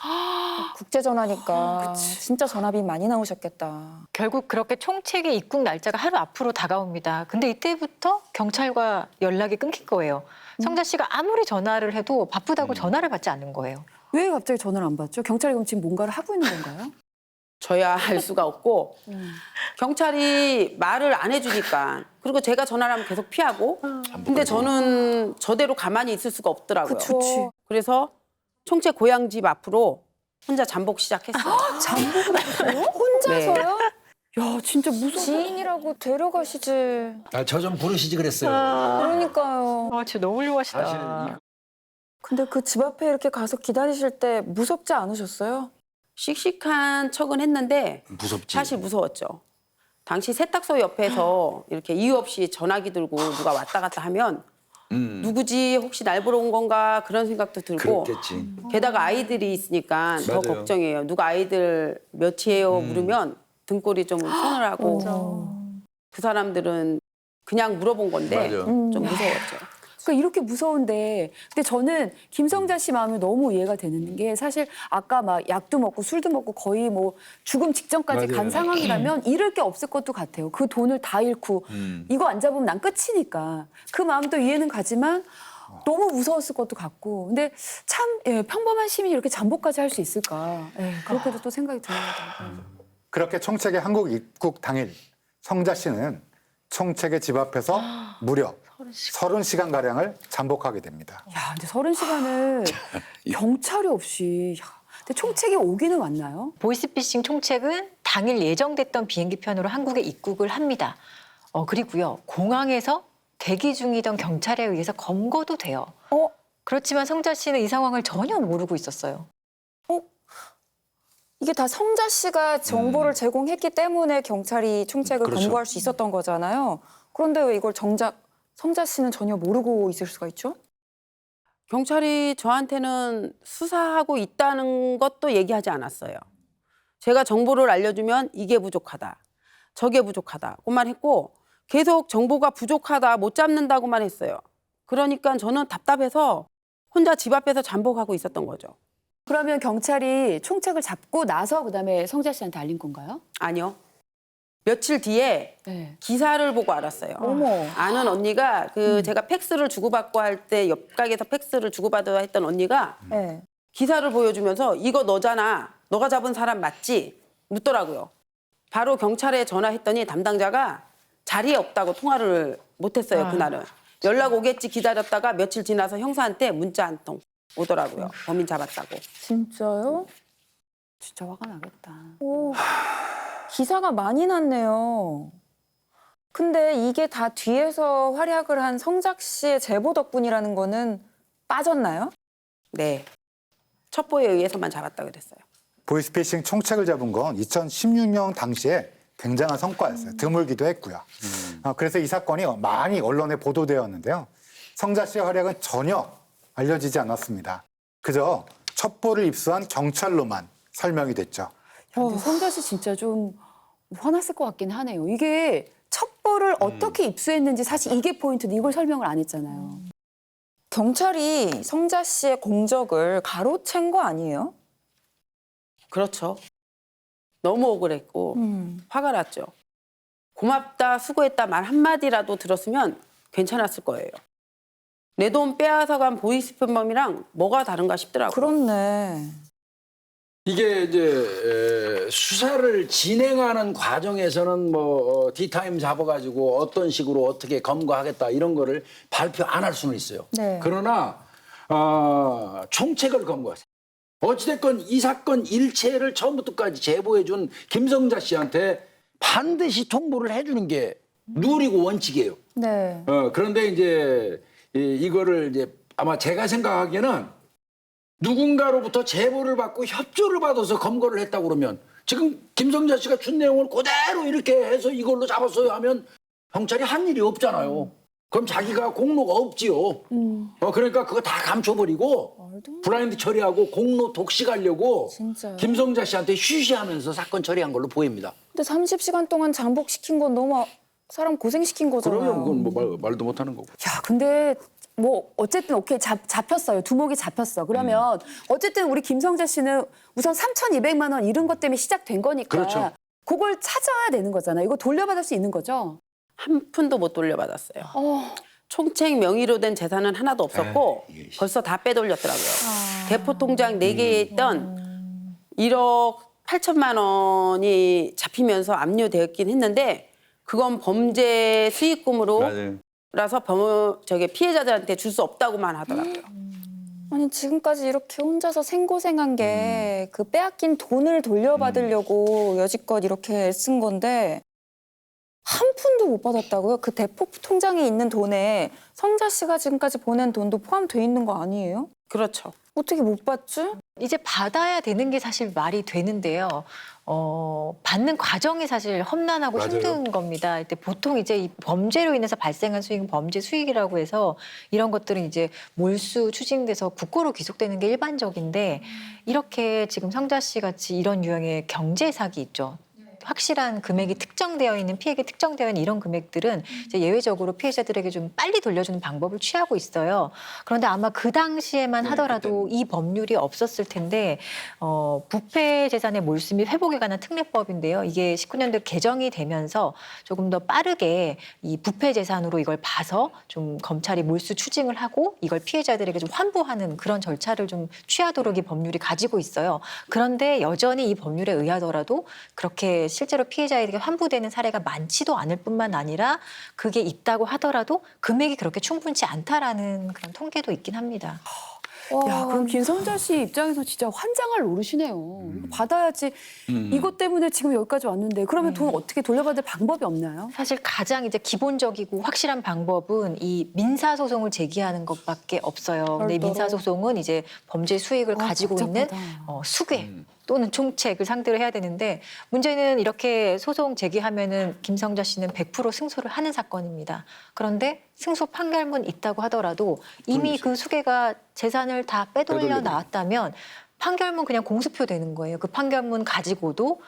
Speaker 6: 국제 전화니까 진짜 전화비 많이 나오셨겠다.
Speaker 5: 결국 그렇게 총책의 입국 날짜가 하루 앞으로 다가옵니다. 근데 이때부터 경찰과 연락이 끊긴 거예요. 성자 씨가 아무리 전화를 해도 바쁘다고 전화를 받지 않는 거예요.
Speaker 4: 왜 갑자기 전화를 안 받죠? 경찰이 그럼 지금 뭔가를 하고 있는 건가요?
Speaker 2: 저야 알 수가 없고 경찰이 말을 안 해주니까 그리고 제가 전화를 하면 계속 피하고 근데 저는 저대로 가만히 있을 수가 없더라고요.
Speaker 6: 그쵸.
Speaker 2: 그래서 총책 고향 집 앞으로 혼자 잠복 시작했어요.
Speaker 6: 혼자서요?
Speaker 4: 야 진짜 무서워.
Speaker 6: 지인이라고 데려가시지.
Speaker 1: 아, 저 좀 부르시지 그랬어요.
Speaker 6: 그러니까요.
Speaker 5: 진짜 너무 훌륭하시다.
Speaker 1: 사실은
Speaker 6: 근데 그 집 앞에 이렇게 가서 기다리실 때 무섭지 않으셨어요?
Speaker 2: 씩씩한 척은 했는데
Speaker 1: 무섭지.
Speaker 2: 사실 무서웠죠. 당시 세탁소 옆에서 이렇게 이유 없이 전화기 들고 누가 왔다 갔다 하면 누구지 혹시 날 보러 온 건가 그런 생각도 들고
Speaker 1: 그렇겠지.
Speaker 2: 게다가 아이들이 있으니까 더
Speaker 1: 맞아요.
Speaker 2: 걱정이에요. 누가 아이들 몇이에요 물으면 등골이 좀 손을 하고 그 사람들은 그냥 물어본 건데
Speaker 1: 맞아요.
Speaker 2: 좀 무서웠죠.
Speaker 4: 그러니까 이렇게 무서운데 근데 저는 김성자 씨 마음이 너무 이해가 되는 게 사실 아까 막 약도 먹고 술도 먹고 거의 뭐 죽음 직전까지
Speaker 1: 맞아요.
Speaker 4: 간 상황이라면 잃을 게 없을 것도 같아요. 그 돈을 다 잃고 이거 안 잡으면 난 끝이니까 그 마음도 이해는 가지만 너무 무서웠을 것도 같고 근데 참 평범한 시민이 이렇게 잠복까지 할 수 있을까 그렇게도 또 생각이 듭니다.
Speaker 3: 그렇게 총책의 한국 입국 당일 성자 씨는 총책의 집 앞에서 무려 30시간가량을 잠복하게 됩니다.
Speaker 4: 야, 근데 30시간을 경찰이 없이 야, 근데 총책이 오기는 왔나요?
Speaker 5: 보이스피싱 총책은 당일 예정됐던 비행기 편으로 한국에 입국을 합니다. 그리고요 공항에서 대기 중이던 경찰에 의해서 검거도 돼요. 그렇지만 성자 씨는 이 상황을 전혀 모르고 있었어요.
Speaker 6: 이게 다 성자 씨가 정보를 제공했기 때문에 경찰이 총책을
Speaker 1: 그렇죠.
Speaker 6: 검거할 수 있었던 거잖아요. 그런데 왜 이걸 정작 성자 씨는 전혀 모르고 있을 수가 있죠?
Speaker 2: 경찰이 저한테는 수사하고 있다는 것도 얘기하지 않았어요. 제가 정보를 알려주면 이게 부족하다, 저게 부족하다고만 했고 계속 정보가 부족하다, 못 잡는다고만 했어요. 그러니까 저는 답답해서 혼자 집 앞에서 잠복하고 있었던 거죠.
Speaker 4: 그러면 경찰이 총책을 잡고 나서 그다음에 성자 씨한테 알린 건가요?
Speaker 2: 아니요. 며칠 뒤에
Speaker 4: 네.
Speaker 2: 기사를 보고 알았어요.
Speaker 4: 어머.
Speaker 2: 아는 언니가 제가 팩스를 주고받고 할 때 옆 가게에서 팩스를 주고받아 했던 언니가
Speaker 6: 네.
Speaker 2: 기사를 보여주면서 이거 너잖아. 너가 잡은 사람 맞지? 묻더라고요. 바로 경찰에 전화했더니 담당자가 자리에 없다고 통화를 못했어요. 그날은. 연락 오겠지 기다렸다가 며칠 지나서 형사한테 문자 한 통 오더라고요. 범인 잡았다고.
Speaker 6: 진짜요?
Speaker 4: 진짜 화가 나겠다.
Speaker 6: 오, 기사가 많이 났네요. 근데 이게 다 뒤에서 활약을 한 성작 씨의 제보 덕분이라는 거는 빠졌나요?
Speaker 2: 네. 첩보에 의해서만 잡았다고 그랬어요.
Speaker 3: 보이스피싱 총책을 잡은 건 2016년 당시에 굉장한 성과였어요. 드물기도 했고요. 그래서 이 사건이 많이 언론에 보도되었는데요. 성자 씨의 활약은 전혀 알려지지 않았습니다. 그저 첩보를 입수한 경찰로만 설명이 됐죠.
Speaker 4: 근데 성자 씨 진짜 좀 화났을 것 같긴 하네요. 이게 첩보를 어떻게 입수했는지 사실 이게 포인트인데 이걸 설명을 안 했잖아요.
Speaker 6: 경찰이 성자 씨의 공적을 가로챈 거 아니에요?
Speaker 2: 그렇죠. 너무 억울했고 화가 났죠. 고맙다, 수고했다 말 한마디라도 들었으면 괜찮았을 거예요. 내 돈 빼앗아간 보이스피싱범이랑 뭐가 다른가 싶더라고요.
Speaker 6: 그렇네.
Speaker 1: 이게 이제 수사를 진행하는 과정에서는 뭐 디타임 잡아가지고 어떤 식으로 어떻게 검거하겠다 이런 거를 발표 안 할 수는 있어요.
Speaker 6: 네.
Speaker 1: 그러나 총책을 검거하세요. 어찌됐건 이 사건 일체를 처음부터까지 제보해준 김성자 씨한테 반드시 통보를 해주는 게 룰이고 원칙이에요.
Speaker 6: 네.
Speaker 1: 그런데 이제 이거를 이제 아마 제가 생각하기에는 누군가로부터 제보를 받고 협조를 받아서 검거를 했다고 그러면 지금 김성자 씨가 준 내용을 그대로 이렇게 해서 이걸로 잡았어요 하면 경찰이 한 일이 없잖아요. 그럼 자기가 공로가 없지요. 그러니까 그거 다 감춰버리고 블라인드 처리하고 공로 독식하려고
Speaker 6: 진짜요?
Speaker 1: 김성자 씨한테 쉬쉬하면서 사건 처리한 걸로 보입니다.
Speaker 6: 근데 30시간 동안 장복시킨 건 너무 사람 고생시킨 거잖아요.
Speaker 1: 그러면 그건 뭐 말도 못하는 거고.
Speaker 4: 야, 근데 뭐 어쨌든 오케이 잡혔어요. 두목이 잡혔어. 그러면 어쨌든 우리 김성자 씨는 우선 3,200만 원 잃은 것 때문에 시작된 거니까
Speaker 1: 그렇죠.
Speaker 4: 그걸 찾아야 되는 거잖아요. 이거 돌려받을 수 있는 거죠?
Speaker 2: 한 푼도 못 돌려받았어요. 총책 명의로 된 재산은 하나도 없었고 벌써 다 빼돌렸더라고요. 대포 통장 4개에 있던 1억 8천만 원이 잡히면서 압류되었긴 했는데 그건 범죄 수익금으로 라서 피해자들한테 줄 수 없다고만 하더라고요.
Speaker 6: 아니 지금까지 이렇게 혼자서 생고생한 게 그 빼앗긴 돈을 돌려받으려고 여지껏 이렇게 애쓴 건데 한 푼도 못 받았다고요? 그 대포 통장에 있는 돈에 성자 씨가 지금까지 보낸 돈도 포함돼 있는 거 아니에요?
Speaker 2: 그렇죠.
Speaker 6: 어떻게 못 받지?
Speaker 5: 이제 받아야 되는 게 사실 말이 되는데요. 받는 과정이 사실 험난하고
Speaker 1: 맞아요.
Speaker 5: 힘든 겁니다. 이때 보통 이제 이 범죄로 인해서 발생한 수익은 범죄 수익이라고 해서 이런 것들은 이제 몰수 추징돼서 국고로 귀속되는 게 일반적인데 이렇게 지금 성자 씨 같이 이런 유형의 경제 사기 있죠. 확실한 금액이 특정되어 있는 피해액이 특정되어 있는 이런 금액들은 이제 예외적으로 피해자들에게 좀 빨리 돌려주는 방법을 취하고 있어요. 그런데 아마 그 당시에만 하더라도 이 법률이 없었을 텐데 부패 재산의 몰수 및 회복에 관한 특례법인데요. 이게 19년도 개정이 되면서 조금 더 빠르게 이 부패 재산으로 이걸 봐서 좀 검찰이 몰수 추징을 하고 이걸 피해자들에게 좀 환부하는 그런 절차를 좀 취하도록 이 법률이 가지고 있어요. 그런데 여전히 이 법률에 의하더라도 그렇게 실제로 피해자에게 환부되는 사례가 많지도 않을 뿐만 아니라 그게 있다고 하더라도 금액이 그렇게 충분치 않다라는 그런 통계도 있긴 합니다.
Speaker 4: 야, 그럼 김성자 씨 입장에서 진짜 환장할 노릇이네요. 이거 받아야지. 이것 때문에 지금 여기까지 왔는데 그러면 돈 어떻게 돌려받을 방법이 없나요?
Speaker 5: 사실 가장 이제 기본적이고 확실한 방법은 이 민사 소송을 제기하는 것밖에 없어요. 근데 이 민사 소송은 이제 범죄 수익을 가지고 있는 수괴 또는 총책을 상대로 해야 되는데 문제는 이렇게 소송 제기하면은 김성자 씨는 100% 승소를 하는 사건입니다. 그런데 승소 판결문 있다고 하더라도 이미 그 수괴가 재산을 다 빼돌려 나왔다면 판결문 그냥 공수표 되는 거예요. 그 판결문 가지고도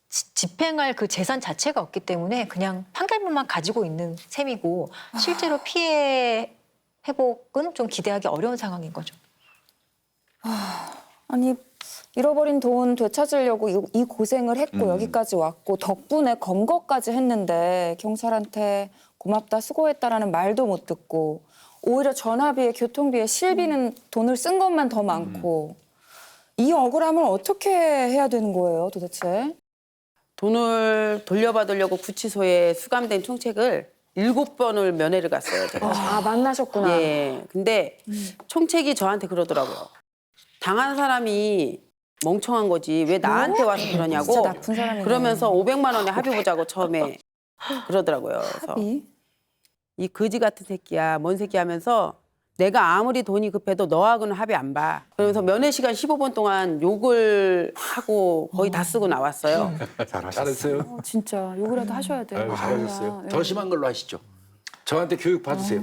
Speaker 5: 집행할 그 재산 자체가 없기 때문에 그냥 판결문만 가지고 있는 셈이고 실제로 피해 회복은 좀 기대하기 어려운 상황인 거죠.
Speaker 6: 아니 잃어버린 돈 되찾으려고 이 고생을 했고 여기까지 왔고 덕분에 검거까지 했는데 경찰한테 고맙다 수고했다라는 말도 못 듣고 오히려 전화비에 교통비에 실비는 돈을 쓴 것만 더 많고 이 억울함을 어떻게 해야 되는 거예요 도대체?
Speaker 2: 돈을 돌려받으려고 구치소에 수감된 총책을 7번을 면회를 갔어요. 제가.
Speaker 6: 아 만나셨구나.
Speaker 2: 예. 근데 총책이 저한테 그러더라고요. 당한 사람이 멍청한 거지 왜 나한테 와서 그러냐고.
Speaker 6: 진짜 나쁜 사람이네.
Speaker 2: 그러면서 500만 원에 합의 보자고 처음에 그러더라고요. 그래서
Speaker 6: 합의?
Speaker 2: 이 거지 같은 새끼야, 뭔 새끼 하면서 내가 아무리 돈이 급해도 너하고는 합의 안 봐. 그러면서 면회 시간 15분 동안 욕을 하고 거의 다 쓰고 나왔어요.
Speaker 1: 잘했어요.
Speaker 4: 진짜 욕이라도 하셔야 돼요.
Speaker 1: 아유, 잘하셨어요.
Speaker 4: 네.
Speaker 1: 더 심한 걸로 하시죠. 저한테 교육 받으세요.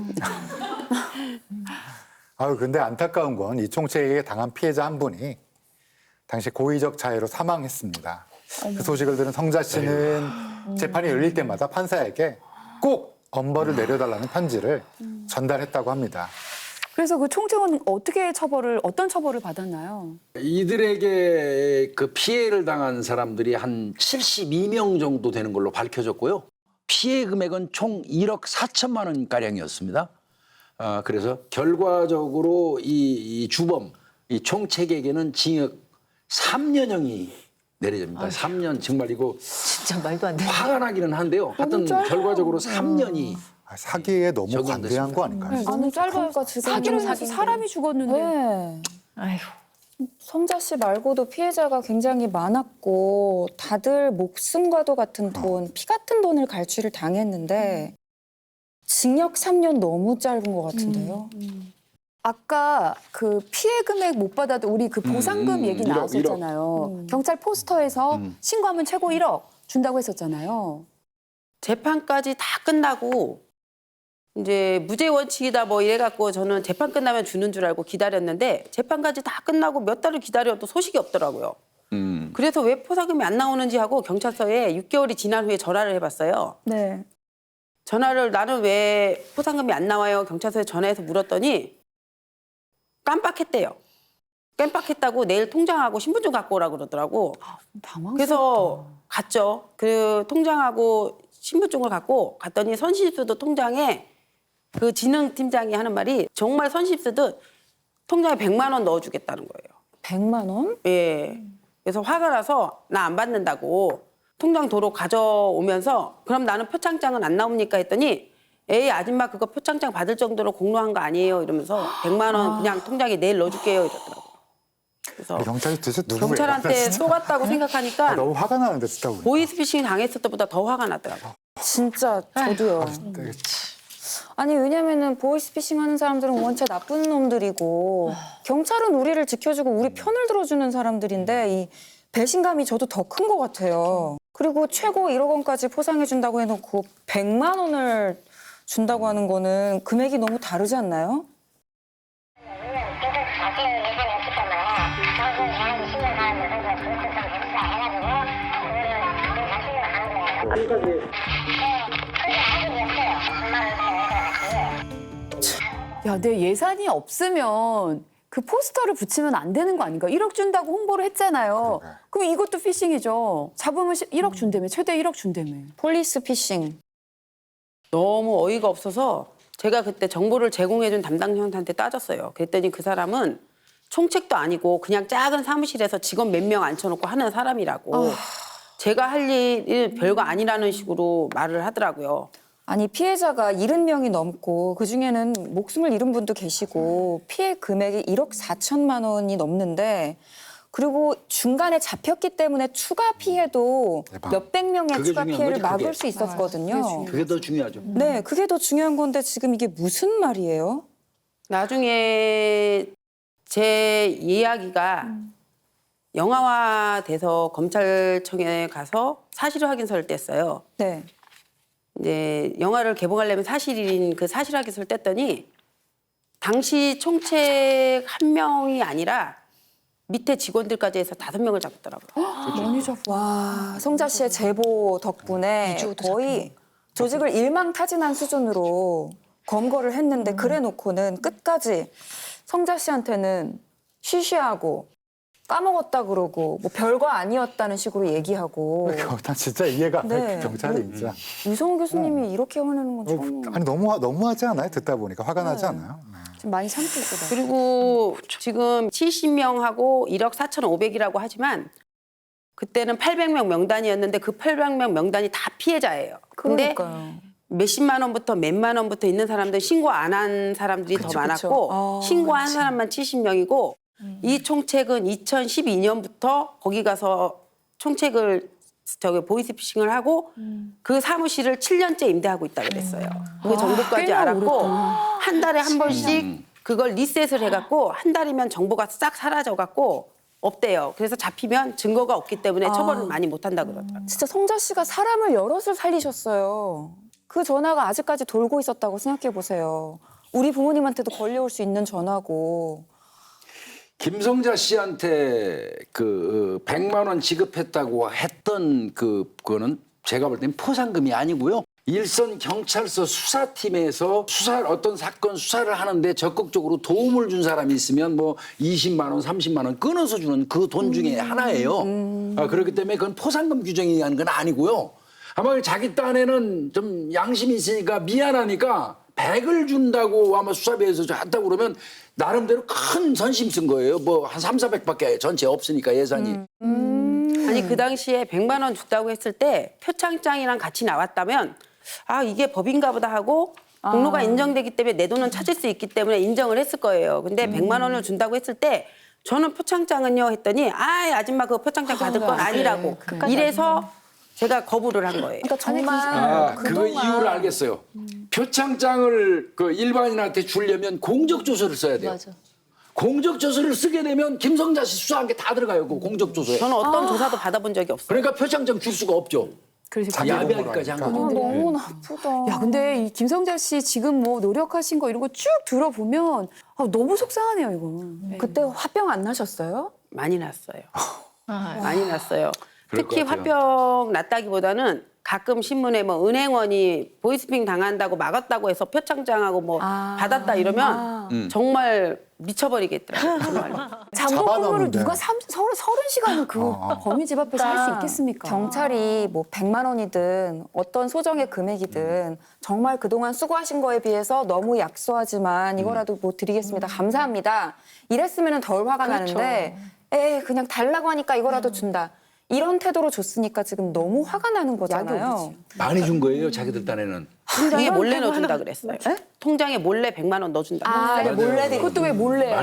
Speaker 3: 아유, 근데 안타까운 건 이 총책에게 당한 피해자 한 분이 당시 고의적 자해로 사망했습니다. 그 소식을 들은 성자 씨는 재판이 열릴 때마다 판사에게 꼭 엄벌을 내려달라는 편지를 전달했다고 합니다.
Speaker 4: 그래서 그 총책은 어떤 처벌을 받았나요?
Speaker 1: 이들에게 그 피해를 당한 사람들이 한 72명 정도 되는 걸로 밝혀졌고요. 피해 금액은 총 1억 4천만 원 가량이었습니다. 그래서 결과적으로 이 주범, 이 총책에게는 징역 3년형이 내려집니다. 3년 정말 이거
Speaker 5: 진짜 말도 안 돼.
Speaker 1: 화가 나기는 한데요. 하여튼 결과적으로 3년이
Speaker 3: 사기에 너무
Speaker 1: 적용됐습니다.
Speaker 3: 관대한 거 아닌가요?
Speaker 4: 너무 짧아요.
Speaker 6: 그러니까 지금
Speaker 4: 사기로 해서 사람이 죽었는데.
Speaker 6: 네.
Speaker 5: 아이고.
Speaker 6: 성자 씨 말고도 피해자가 굉장히 많았고 다들 목숨과도 같은 돈, 피 같은 돈을 갈취를 당했는데 징역 3년 너무 짧은 것 같은데요.
Speaker 4: 아까 그 피해 금액 못 받아도 우리 그 보상금 얘기
Speaker 1: 1억,
Speaker 4: 나왔었잖아요. 경찰 포스터에서 신고하면 최고 1억 준다고 했었잖아요.
Speaker 2: 재판까지 다 끝나고 이제 무죄 원칙이다 뭐 이래갖고 저는 재판 끝나면 주는 줄 알고 기다렸는데 재판까지 다 끝나고 몇 달을 기다려도 소식이 없더라고요. 그래서 왜 포상금이 안 나오는지 하고 경찰서에 6개월이 지난 후에 전화를 해봤어요.
Speaker 6: 네.
Speaker 2: 전화를 나는 왜 포상금이 안 나와요? 경찰서에 전화해서 물었더니 깜빡했대요. 깜빡했다고 내일 통장하고 신분증 갖고 오라고 그러더라고.
Speaker 4: 당황스럽다.
Speaker 2: 그래서 갔죠. 그 통장하고 신분증을 갖고 갔더니 선심쓰도 통장에 그 진흥팀장이 하는 말이 정말 선심쓰듯 통장에 100만 원 넣어주겠다는 거예요.
Speaker 6: 100만 원?
Speaker 2: 예. 그래서 화가 나서 나 안 받는다고 통장 도로 가져오면서 그럼 나는 표창장은 안 나옵니까 했더니 에이 아줌마 그거 표창장 받을 정도로 공로한 거 아니에요 이러면서 100만 원 그냥 통장에 내일 넣어줄게요 이러더라고요. 그래서
Speaker 3: 경찰이 도대체 누구예요?
Speaker 2: 경찰한테 쏘갔다고 생각하니까
Speaker 3: 너무 화가 나는데 듣다 보니까.
Speaker 2: 보이스피싱 당했을 때보다 더 화가 나더라고요.
Speaker 6: 진짜 저도요.
Speaker 3: 네.
Speaker 6: 아니 왜냐면은 보이스피싱 하는 사람들은 원체 나쁜 놈들이고 경찰은 우리를 지켜주고 우리 편을 들어주는 사람들인데 이 배신감이 저도 더 큰 것 같아요. 그리고 최고 1억 원까지 포상해준다고 해놓고 100만 원을 준다고 하는 거는 금액이 너무 다르지 않나요?
Speaker 4: 야, 내 예산이 없으면 그 포스터를 붙이면 안 되는 거 아닌가? 1억 준다고 홍보를 했잖아요. 그럼 이것도 피싱이죠. 잡으면 1억 준다며, 최대 1억 준다며.
Speaker 6: 폴리스 피싱.
Speaker 2: 너무 어이가 없어서 제가 그때 정보를 제공해준 담당자한테 따졌어요. 그랬더니 그 사람은 총책도 아니고 그냥 작은 사무실에서 직원 몇 명 앉혀놓고 하는 사람이라고 제가 할 일이 별거 아니라는 식으로 말을 하더라고요.
Speaker 6: 아니 피해자가 70명이 넘고 그중에는 목숨을 잃은 분도 계시고 피해 금액이 1억 4천만 원이 넘는데 그리고 중간에 잡혔기 때문에 추가 피해도
Speaker 3: 대박.
Speaker 6: 몇백 명의
Speaker 1: 그게
Speaker 6: 추가
Speaker 1: 중요한
Speaker 6: 피해를
Speaker 1: 거지,
Speaker 6: 막을
Speaker 1: 그게.
Speaker 6: 수 있었거든요.
Speaker 1: 그게 더 중요하죠.
Speaker 6: 네, 그게 더 중요한 건데 지금 이게 무슨 말이에요?
Speaker 2: 나중에 제 이야기가 영화화돼서 검찰청에 가서 사실 확인서를 뗐어요.
Speaker 6: 네.
Speaker 2: 이제 영화를 개봉하려면 사실인 그 사실 확인서를 뗐더니 당시 총책 한 명이 아니라 밑에 직원들까지 해서 5명을 잡았더라고요.
Speaker 4: 많이 잡.
Speaker 6: 와, 성자 씨의 제보 덕분에 거의 조직을 일망타진한 수준으로 검거를 했는데 그래 놓고는 끝까지 성자 씨한테는 쉬쉬하고 까먹었다 그러고 뭐 별거 아니었다는 식으로 얘기하고
Speaker 3: 난 진짜 이해가 안
Speaker 6: 네.
Speaker 3: 가. 경찰이 진짜.
Speaker 6: 유성우 교수님이 이렇게 화내는 건 처음.
Speaker 3: 아니 너무하지 않아요? 듣다 보니까 화가 나지 않아요? 네.
Speaker 6: 좀 많이 참고 있어요.
Speaker 2: 그리고 지금 70명하고 1억 4,500이라고 하지만 그때는 800명 명단이었는데 그 800명 명단이 다 피해자예요. 근데
Speaker 6: 그러니까요.
Speaker 2: 몇십만 원부터 몇만 원부터 있는 사람들 신고 안 한 사람들이 더 많았고
Speaker 6: 그쵸.
Speaker 2: 신고한 사람만 70명이고 이 총책은 2012년부터 거기 가서 총책을 보이스피싱을 하고 그 사무실을 7년째 임대하고 있다 그랬어요. 그 정보까지
Speaker 4: 꽤나
Speaker 2: 알았고 한 달에 한 번씩 그걸 리셋을 해갖고 한 달이면 정보가 싹 사라져갖고 없대요. 그래서 잡히면 증거가 없기 때문에 처벌을 많이 못한다 그러더라고요.
Speaker 6: 진짜 성자 씨가 사람을 여럿을 살리셨어요. 그 전화가 아직까지 돌고 있었다고 생각해 보세요. 우리 부모님한테도 걸려올 수 있는 전화고.
Speaker 1: 김성자 씨한테 그 100만 원 지급했다고 했던 그거는 제가 볼 땐 포상금이 아니고요. 일선 경찰서 수사팀에서 어떤 사건 수사를 하는데 적극적으로 도움을 준 사람이 있으면 뭐 20만 원, 30만 원 끊어서 주는 그 돈 중에 하나예요. 그렇기 때문에 그건 포상금 규정이 하는 건 아니고요. 아마 자기 딴에는 좀 양심이 있으니까 미안하니까 100을 준다고 아마 수사비에서 했다고 그러면 나름대로 큰 선심 쓴 거예요. 뭐 한 3, 400밖에 전체 없으니까 예산이.
Speaker 2: 아니 그 당시에 100만 원 줬다고 했을 때 표창장이랑 같이 나왔다면 아 이게 법인가 보다 하고 공로가 인정되기 때문에 내 돈은 찾을 수 있기 때문에 인정을 했을 거예요. 근데 100만 원을 준다고 했을 때 저는 표창장은요 했더니 아줌마 그 표창장 받을 건 아니라고 이래서 제가 거부를 한 거예요.
Speaker 6: 그러니까 정말
Speaker 1: 그거 이유를 알겠어요. 표창장을 그 일반인한테 주려면 공적조서를 써야 돼요.
Speaker 5: 맞아.
Speaker 1: 공적조서를 쓰게 되면 김성자 씨 수사한 게 다 들어가요. 그 공적조서에.
Speaker 2: 저는 어떤 조사도 받아본 적이 없어요.
Speaker 1: 그러니까 표창장 줄 수가 없죠.
Speaker 4: 그래서
Speaker 3: 자기
Speaker 1: 야비하기까지 한 거죠.
Speaker 6: 너무 나쁘다.
Speaker 4: 야, 근데 이 김성자 씨 지금 뭐 노력하신 거 이런 거 쭉 들어보면 너무 속상하네요, 이거.
Speaker 6: 그때 화병 안 나셨어요?
Speaker 2: 많이 났어요.
Speaker 5: 아,
Speaker 2: 많이 났어요.
Speaker 1: 그럴
Speaker 2: 특히
Speaker 1: 것 같아요.
Speaker 2: 화병 났다기보다는 가끔 신문에 뭐 은행원이 보이스피싱 당한다고 막았다고 해서 표창장하고 뭐 받았다 이러면 정말 미쳐버리겠더라고요. 정말.
Speaker 4: 잠복 근무를
Speaker 3: 잡아놨는데.
Speaker 4: 누가 30시간을 그 범인 집 앞에서 할 수 있겠습니까?
Speaker 6: 경찰이 뭐 100만 원이든 어떤 소정의 금액이든 정말 그동안 수고하신 거에 비해서 너무 약소하지만 이거라도 뭐 드리겠습니다. 감사합니다. 이랬으면 덜 화가 나는데 에이 그냥 달라고 하니까 이거라도 준다. 이런 태도로 줬으니까 지금 너무 화가 나는 거잖아요.
Speaker 1: 많이 준 거예요. 자기들 딴에는.
Speaker 2: 통장에
Speaker 6: 이런
Speaker 2: 몰래
Speaker 6: 태도
Speaker 2: 넣어준다
Speaker 6: 하나-
Speaker 2: 그랬어요. 통장에 몰래 100만 원 넣어준다.
Speaker 6: 네, 몰래 드리
Speaker 4: 그것도 왜 몰래?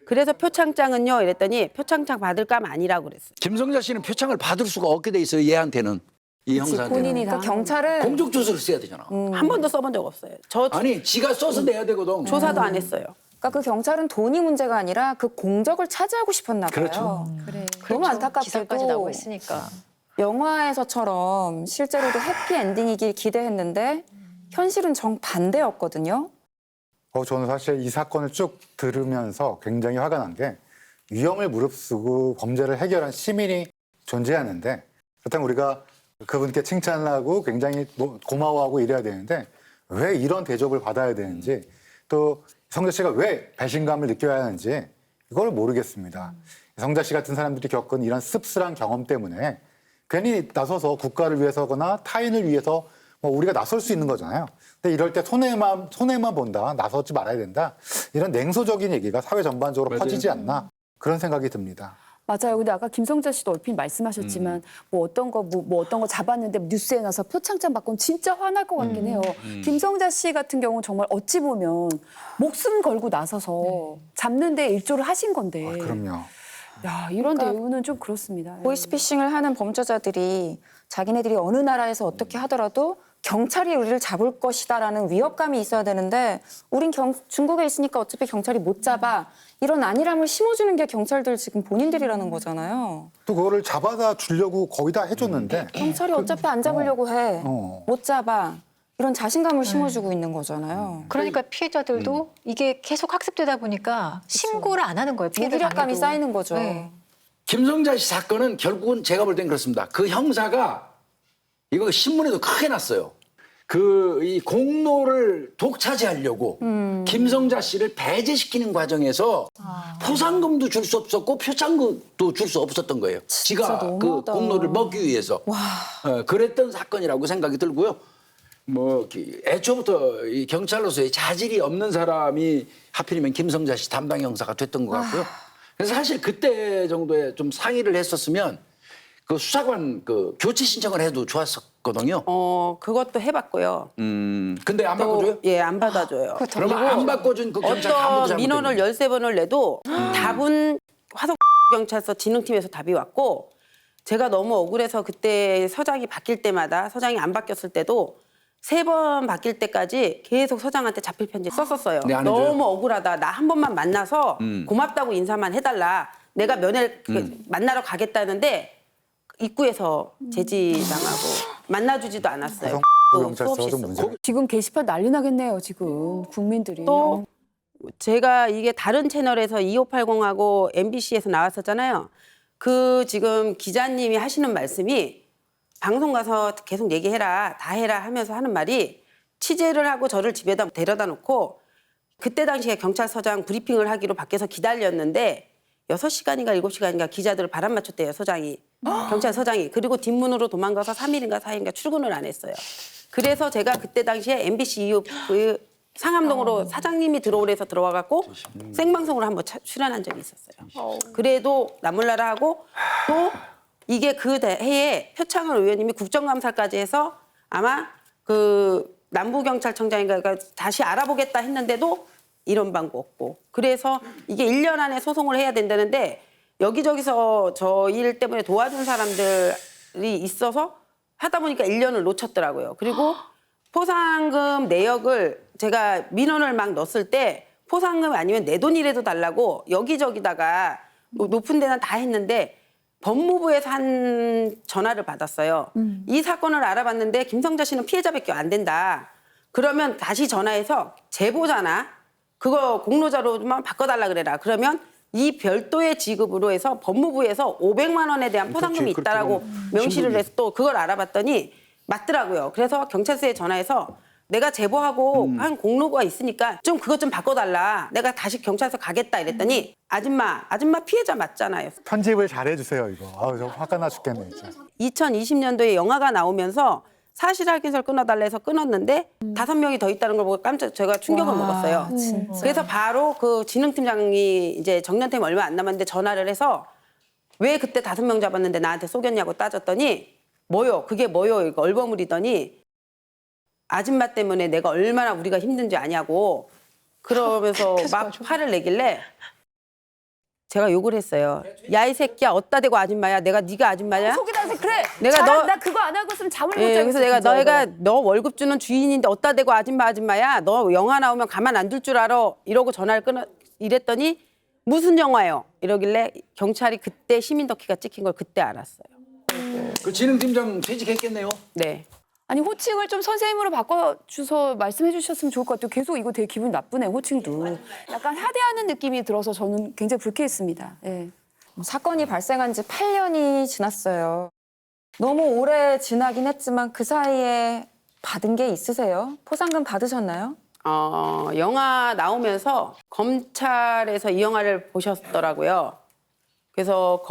Speaker 2: 그래서 표창장은요 이랬더니 표창장 받을 감 아니라고 그랬어요.
Speaker 1: 김성자 씨는 표창을 받을 수가 없게 돼 있어요. 얘한테는. 이 형사한테는.
Speaker 4: 본인이 다.
Speaker 6: 그러니까 경찰은
Speaker 1: 공적조서를 써야 되잖아.
Speaker 2: 한 번도 써본 적 없어요. 저
Speaker 1: 아니 지가 써서 내야 되거든.
Speaker 2: 조사도 안 했어요.
Speaker 6: 그러니까 그 경찰은 돈이 문제가 아니라 그 공적을 차지하고 싶었나 봐요.
Speaker 1: 그렇죠.
Speaker 5: 그래.
Speaker 6: 너무 안타깝게도
Speaker 5: 기사까지 나오고 있으니까.
Speaker 6: 영화에서처럼 실제로도 해피엔딩이길 기대했는데 현실은 정반대였거든요.
Speaker 3: 저는 사실 이 사건을 쭉 들으면서 굉장히 화가 난 게 위험을 무릅쓰고 범죄를 해결한 시민이 존재하는데 그렇다면 우리가 그분께 칭찬을 하고 굉장히 고마워하고 이래야 되는데 왜 이런 대접을 받아야 되는지 또 성자 씨가 왜 배신감을 느껴야 하는지 이걸 모르겠습니다. 성자 씨 같은 사람들이 겪은 이런 씁쓸한 경험 때문에 괜히 나서서 국가를 위해서거나 타인을 위해서 뭐 우리가 나설 수 있는 거잖아요. 근데 이럴 때 손해만 본다, 나서지 말아야 된다. 이런 냉소적인 얘기가 사회 전반적으로
Speaker 1: 맞아요.
Speaker 3: 퍼지지 않나 그런 생각이 듭니다.
Speaker 4: 맞아요. 근데 아까 김성자 씨도 얼핏 말씀하셨지만 뭐 어떤 거 잡았는데 뉴스에 나서 표창장 받고는 진짜 화날 것 같긴 해요. 김성자 씨 같은 경우는 정말 어찌 보면 목숨 걸고 나서서 잡는 데 일조를 하신 건데.
Speaker 3: 그럼요.
Speaker 4: 야, 이런 대우는 좀 그렇습니다.
Speaker 6: 보이스피싱을 하는 범죄자들이 자기네들이 어느 나라에서 어떻게 하더라도 경찰이 우리를 잡을 것이다라는 위협감이 있어야 되는데 우린 중국에 있으니까 어차피 경찰이 못 잡아. 이런 안일함을 심어주는 게 경찰들 지금 본인들이라는 거잖아요.
Speaker 3: 또 그거를 잡아다 주려고 거의 다 해줬는데
Speaker 6: 경찰이 어차피 안 잡으려고 해.
Speaker 3: 어.
Speaker 6: 못 잡아. 이런 자신감을 심어주고 있는 거잖아요.
Speaker 5: 그러니까 피해자들도 이게 계속 학습되다 보니까 신고를 안 하는 거예요. 피해를
Speaker 6: 무기력감이
Speaker 5: 당해도.
Speaker 6: 쌓이는 거죠.
Speaker 5: 네.
Speaker 1: 김성자 씨 사건은 결국은 제가 볼 땐 그렇습니다. 그 형사가 이거 신문에도 크게 났어요. 이 공로를 독차지하려고 김성자 씨를 배제시키는 과정에서 포상금도 줄 수 없었고 표창금도 줄 수 없었던 거예요. 지가 그
Speaker 6: 너무하다.
Speaker 1: 공로를 먹기 위해서 그랬던 사건이라고 생각이 들고요. 뭐 애초부터 이 경찰로서의 자질이 없는 사람이 하필이면 김성자 씨 담당 형사가 됐던 것 같고요. 그래서 사실 그때 정도에 좀 상의를 했었으면 그 수사관 그 교체 신청을 해도 좋았었거든요.
Speaker 2: 그것도 해봤고요.
Speaker 1: 근데 안 바꿔줘요?
Speaker 2: 예, 안 받아줘요.
Speaker 1: 그러면 안 바꿔준 그 경찰 간부도
Speaker 2: 어떤 민원을
Speaker 1: 잘못된
Speaker 2: 13번을 내도 답은 화성 경찰서 진흥팀에서 답이 왔고 제가 너무 억울해서 그때 서장이 바뀔 때마다 서장이 안 바뀌었을 때도 3번 바뀔 때까지 계속 서장한테 자필 편지 썼었어요.
Speaker 1: 네, 안 해줘요?
Speaker 2: 너무 억울하다. 나 한 번만 만나서 고맙다고 인사만 해달라. 내가 면회 만나러 가겠다는데 입구에서 제지당하고 만나주지도 않았어요. 또
Speaker 3: 경찰서
Speaker 2: 수없이
Speaker 3: 좀
Speaker 2: 있었고.
Speaker 3: 문제.
Speaker 4: 지금 게시판 난리 나겠네요, 지금 국민들이.
Speaker 2: 또 제가 이게 다른 채널에서 2580하고 MBC에서 나왔었잖아요. 그 지금 기자님이 하시는 말씀이 방송 가서 계속 얘기해라, 다 해라 하면서 하는 말이 취재를 하고 저를 집에다 데려다 놓고 그때 당시에 경찰서장 브리핑을 하기로 밖에서 기다렸는데 6시간인가 7시간인가 기자들을 바람 맞췄대요, 서장이. 경찰서장이. 그리고 뒷문으로 도망가서 3일인가 4일인가 출근을 안 했어요. 그래서 제가 그때 당시에 MBC 그 상암동으로 사장님이 들어오래서 들어와갖고 생방송으로 한번 출연한 적이 있었어요. 그래도 나몰라라 하고 또 이게 그 해에 표창원 의원님이 국정감사까지 해서 아마 그 남부경찰청장인가 다시 알아보겠다 했는데도 이런 방법 없고 그래서 이게 1년 안에 소송을 해야 된다는데 여기저기서 저 일 때문에 도와준 사람들이 있어서 하다 보니까 1년을 놓쳤더라고요. 그리고 포상금 내역을 제가 민원을 막 넣었을 때 포상금 아니면 내 돈이라도 달라고 여기저기다가 높은 데는 다 했는데 법무부에서 한 전화를 받았어요. 이 사건을 알아봤는데 김성자 씨는 피해자밖에 안 된다. 그러면 다시 전화해서 제보잖아. 그거 공로자로만 바꿔달라 그래라. 그러면 이 별도의 지급으로 해서 법무부에서 500만 원에 대한 포상금이
Speaker 3: 그렇지,
Speaker 2: 있다라고
Speaker 3: 그렇게
Speaker 2: 명시를 해서 또 그걸 알아봤더니 맞더라고요. 그래서 경찰서에 전화해서 내가 제보하고 한 공로가 있으니까 좀 그것 좀 바꿔달라. 내가 다시 경찰서 가겠다 이랬더니 아줌마 피해자 맞잖아요.
Speaker 3: 편집을 잘 해주세요 이거. 아우 저 화가 나 죽겠네 진짜.
Speaker 2: 2020년도에 영화가 나오면서 사실 확인서를 끊어달라 해서 끊었는데 5명이 더 있다는 걸 보고 제가 충격을 먹었어요. 그래서 바로 그 진흥팀장이 이제 정년퇴임 얼마 안 남았는데 전화를 해서 왜 그때 5명 잡았는데 나한테 속였냐고 따졌더니 뭐요? 그게 뭐요? 이거 얼버무리더니 아줌마 때문에 내가 얼마나 우리가 힘든지 아냐고 그러면서 막 화를 내길래 제가 욕을 했어요. 야 이 새끼야 어디다 대고 아줌마야? 네가 아줌마냐?
Speaker 4: 속이 나서 그래.
Speaker 2: 내가
Speaker 4: 나 그거 안 하고 있으면 잠을 못 자겠어.
Speaker 2: 그래서 내가
Speaker 4: 진짜,
Speaker 2: 너희가
Speaker 4: 이거.
Speaker 2: 너 월급 주는 주인인데 어디다 대고 아줌마야? 너 영화 나오면 가만 안 둘 줄 알아? 이러고 전화를 끊어 이랬더니 무슨 영화요? 이러길래 경찰이 그때 시민덕기가 찍힌 걸 그때 알았어요.
Speaker 1: 그 진흥팀장 퇴직했겠네요.
Speaker 2: 네.
Speaker 4: 아니 호칭을 좀 선생님으로 바꿔주서 말씀해 주셨으면 좋을 것 같아요. 계속 이거 되게 기분 나쁘네 호칭도. 약간 하대하는 느낌이 들어서 저는 굉장히 불쾌했습니다. 예.
Speaker 6: 사건이 발생한 지 8년이 지났어요. 너무 오래 지나긴 했지만 그 사이에 받은 게 있으세요? 포상금 받으셨나요?
Speaker 2: 영화 나오면서 검찰에서 이 영화를 보셨더라고요. 그래서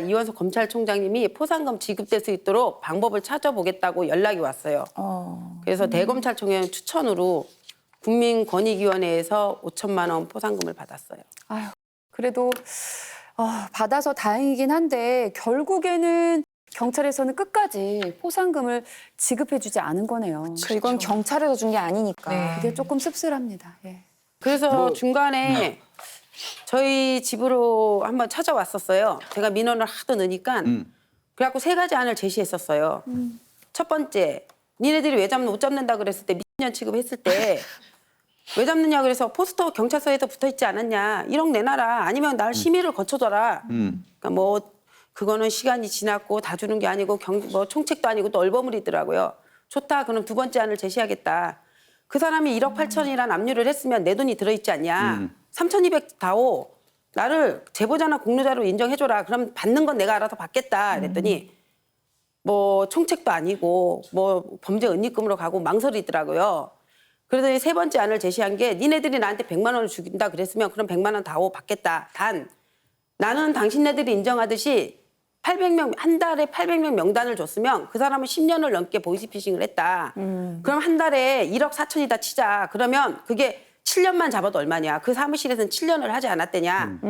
Speaker 2: 이원석 검찰총장님이 포상금 지급될 수 있도록 방법을 찾아보겠다고 연락이 왔어요. 그래서 대검찰총장 추천으로 국민권익위원회에서 5천만 원 포상금을 받았어요.
Speaker 4: 아유, 그래도 받아서 다행이긴 한데 결국에는 경찰에서는 끝까지 포상금을 지급해주지 않은 거네요.
Speaker 6: 이건 경찰에서 준 게 아니니까.
Speaker 5: 네.
Speaker 4: 그게 조금 씁쓸합니다. 예.
Speaker 2: 그래서 중간에 저희 집으로 한번 찾아왔었어요. 제가 민원을 하도 넣으니까 그래갖고 3가지 안을 제시했었어요. 첫 번째, 니네들이 왜 못 잡는다 그랬을 때 미친년 취급했을 때 왜 잡느냐 그래서 포스터 경찰서에서 붙어있지 않았냐 1억 내놔라 아니면 날 심의를 거쳐줘라. 그러니까 뭐 그거는 시간이 지났고 다 주는 게 아니고 뭐 총책도 아니고 또 얼버무리더라고요. 좋다. 그럼 2번째 안을 제시하겠다. 그 사람이 1억 8천이라는 압류를 했으면 내 돈이 들어있지 않냐. 3,200 다오. 나를 제보자나 공로자로 인정해줘라. 그럼 받는 건 내가 알아서 받겠다. 그랬더니 뭐 총책도 아니고 뭐 범죄 은닉금으로 가고 망설이더라고요. 그러더니 세 번째 안을 제시한 게 니네들이 나한테 100만 원을 주긴다 그랬으면 그럼 100만 원 다오 받겠다. 단 나는 당신네들이 인정하듯이 800명 한 달에 800명 명단을 줬으면 그 사람은 10년을 넘게 보이스피싱을 했다. 그럼 한 달에 1억 4천이다 치자. 그러면 그게 7년만 잡아도 얼마냐. 그 사무실에서는 7년을 하지 않았대냐.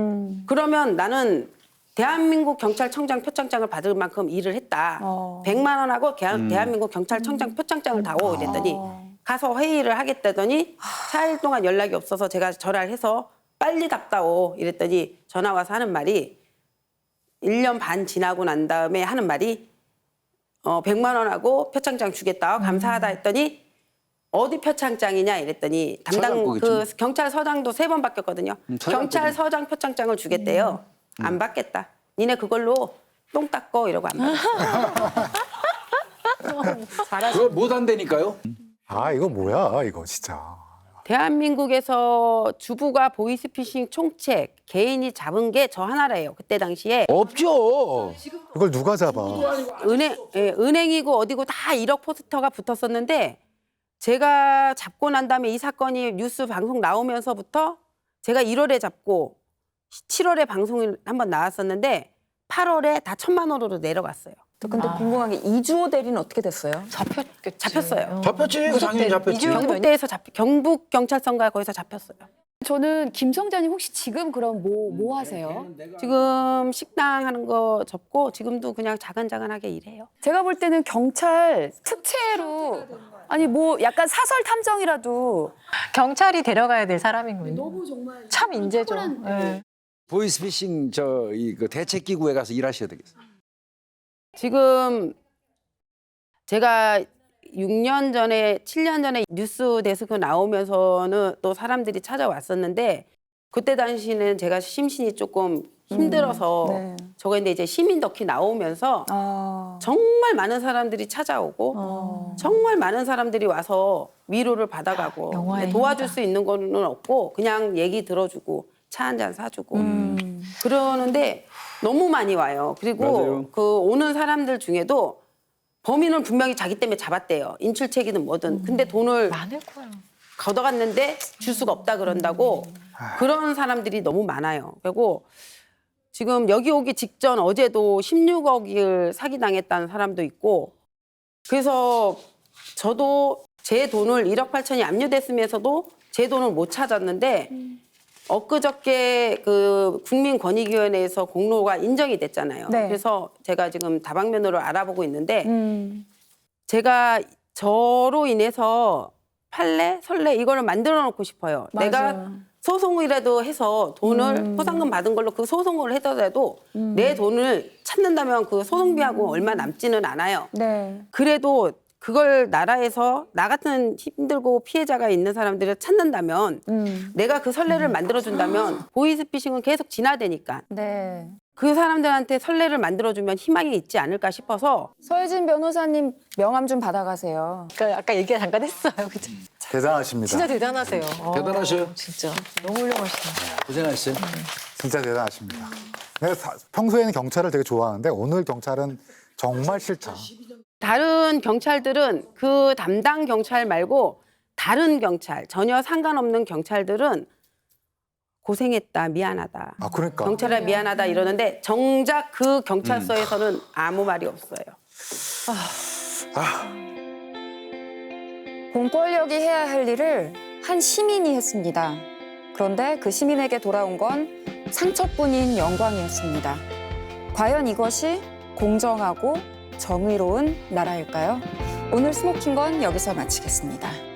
Speaker 2: 그러면 나는 대한민국 경찰청장 표창장을 받을 만큼 일을 했다. 100만 원하고 대한민국 경찰청장 표창장을 다오 이랬더니 가서 회의를 하겠다더니 4일 동안 연락이 없어서 제가 전화를 해서 빨리 답다오 이랬더니 전화 와서 하는 말이 1년 반 지나고 난 다음에 하는 말이 100만 원하고 표창장 주겠다. 감사하다 했더니 어디 표창장이냐 이랬더니 담당 그 경찰서장도 3번 바뀌었거든요. 경찰서장 표창장을 주겠대요. 안 받겠다. 니네 그걸로 똥 닦고 이러고 안 받았어.
Speaker 1: 그거 못 한다니까요.
Speaker 3: 아, 이거 뭐야, 이거 진짜.
Speaker 2: 대한민국에서 주부가 보이스피싱 총책 개인이 잡은 게 저 하나래요. 그때 당시에
Speaker 1: 없죠.
Speaker 3: 이걸 누가 잡아?
Speaker 2: 은행이고 어디고 다 1억 포스터가 붙었었는데 제가 잡고 난 다음에 이 사건이 뉴스 방송 나오면서부터 제가 1월에 잡고 7월에 방송이 한번 나왔었는데 8월에 다 1,000만 원으로 내려갔어요.
Speaker 6: 근데 궁금한 게 이주호 대리는 어떻게 됐어요?
Speaker 2: 잡혔어요.
Speaker 1: 잡혔지. 당연히 잡혔지.
Speaker 2: 경북대에서 경북 경찰서인가 거기서 잡혔어요.
Speaker 4: 저는 김성자님 혹시 지금 그럼 뭐 하세요?
Speaker 2: 지금 식당 하는 거 접고 지금도 그냥 자근자근하게 일해요.
Speaker 4: 제가 볼 때는 경찰 특채로 아니 뭐 약간 사설 탐정이라도
Speaker 5: 경찰이 데려가야 될 사람이군요. 너무 정말 참 인재죠. 네.
Speaker 1: 보이스피싱 그 대책기구에 가서 일하셔야 되겠어요.
Speaker 2: 지금 제가 6년 전에 7년 전에 뉴스 데스크 나오면서는 또 사람들이 찾아왔었는데 그때 당시는 제가 심신이 조금 힘들어서
Speaker 6: 네.
Speaker 2: 저거 근데 이제 시민 덕키 나오면서 정말 많은 사람들이 찾아오고 정말 많은 사람들이 와서 위로를 받아가고
Speaker 5: 영화의
Speaker 2: 도와줄 수 있는 거는 없고 그냥 얘기 들어주고 차 한 잔 사주고 그러는데 너무 많이 와요. 그리고
Speaker 1: 맞아요.
Speaker 2: 그 오는 사람들 중에도 범인은 분명히 자기 때문에 잡았대요. 인출책이든 뭐든. 근데 돈을
Speaker 5: 많을 거야.
Speaker 2: 걷어갔는데 줄 수가 없다 그런다고 그런 사람들이 너무 많아요. 그리고 지금 여기 오기 직전 어제도 16억을 사기당했다는 사람도 있고 그래서 저도 제 돈을 1억 8천이 압류됐으면서도 제 돈을 못 찾았는데 엊그저께 그 국민권익위원회에서 공로가 인정이 됐잖아요.
Speaker 6: 네.
Speaker 2: 그래서 제가 지금 다방면으로 알아보고 있는데 제가 저로 인해서 판례, 선례 이거를 만들어 놓고 싶어요.
Speaker 6: 맞아요.
Speaker 2: 내가 소송이라도 해서 돈을 포상금 받은 걸로 그 소송을 하더라도 내 돈을 찾는다면 그 소송비하고 얼마 남지는 않아요.
Speaker 6: 네.
Speaker 2: 그래도 그걸 나라에서 나 같은 힘들고 피해자가 있는 사람들을 찾는다면 내가 그 선례를 만들어준다면 보이스피싱은 계속 진화되니까
Speaker 6: 네.
Speaker 2: 그 사람들한테 선례를 만들어주면 희망이 있지 않을까 싶어서
Speaker 6: 서혜진 변호사님 명함 좀 받아가세요.
Speaker 5: 그러니까 아까 얘기 잠깐 했어요. 그죠?
Speaker 3: 대단하십니다.
Speaker 5: 진짜 대단하세요.
Speaker 1: 대단하셔요.
Speaker 5: 진짜 너무 훌륭하시네요.
Speaker 1: 고생하셨어요.
Speaker 3: 진짜 대단하십니다. 내가 평소에는 경찰을 되게 좋아하는데 오늘 경찰은 정말 싫다.
Speaker 2: 다른 경찰들은 그 담당 경찰 말고 다른 경찰 전혀 상관없는 경찰들은 고생했다 미안하다
Speaker 3: 아, 그러니까.
Speaker 2: 경찰에 미안하다 이러는데 정작 그 경찰서에서는 아무 말이 없어요.
Speaker 6: 공권력이 해야 할 일을 한 시민이 했습니다. 그런데 그 시민에게 돌아온 건 상처뿐인 영광이었습니다. 과연 이것이 공정하고 정의로운 나라일까요? 오늘 스모킹건 여기서 마치겠습니다.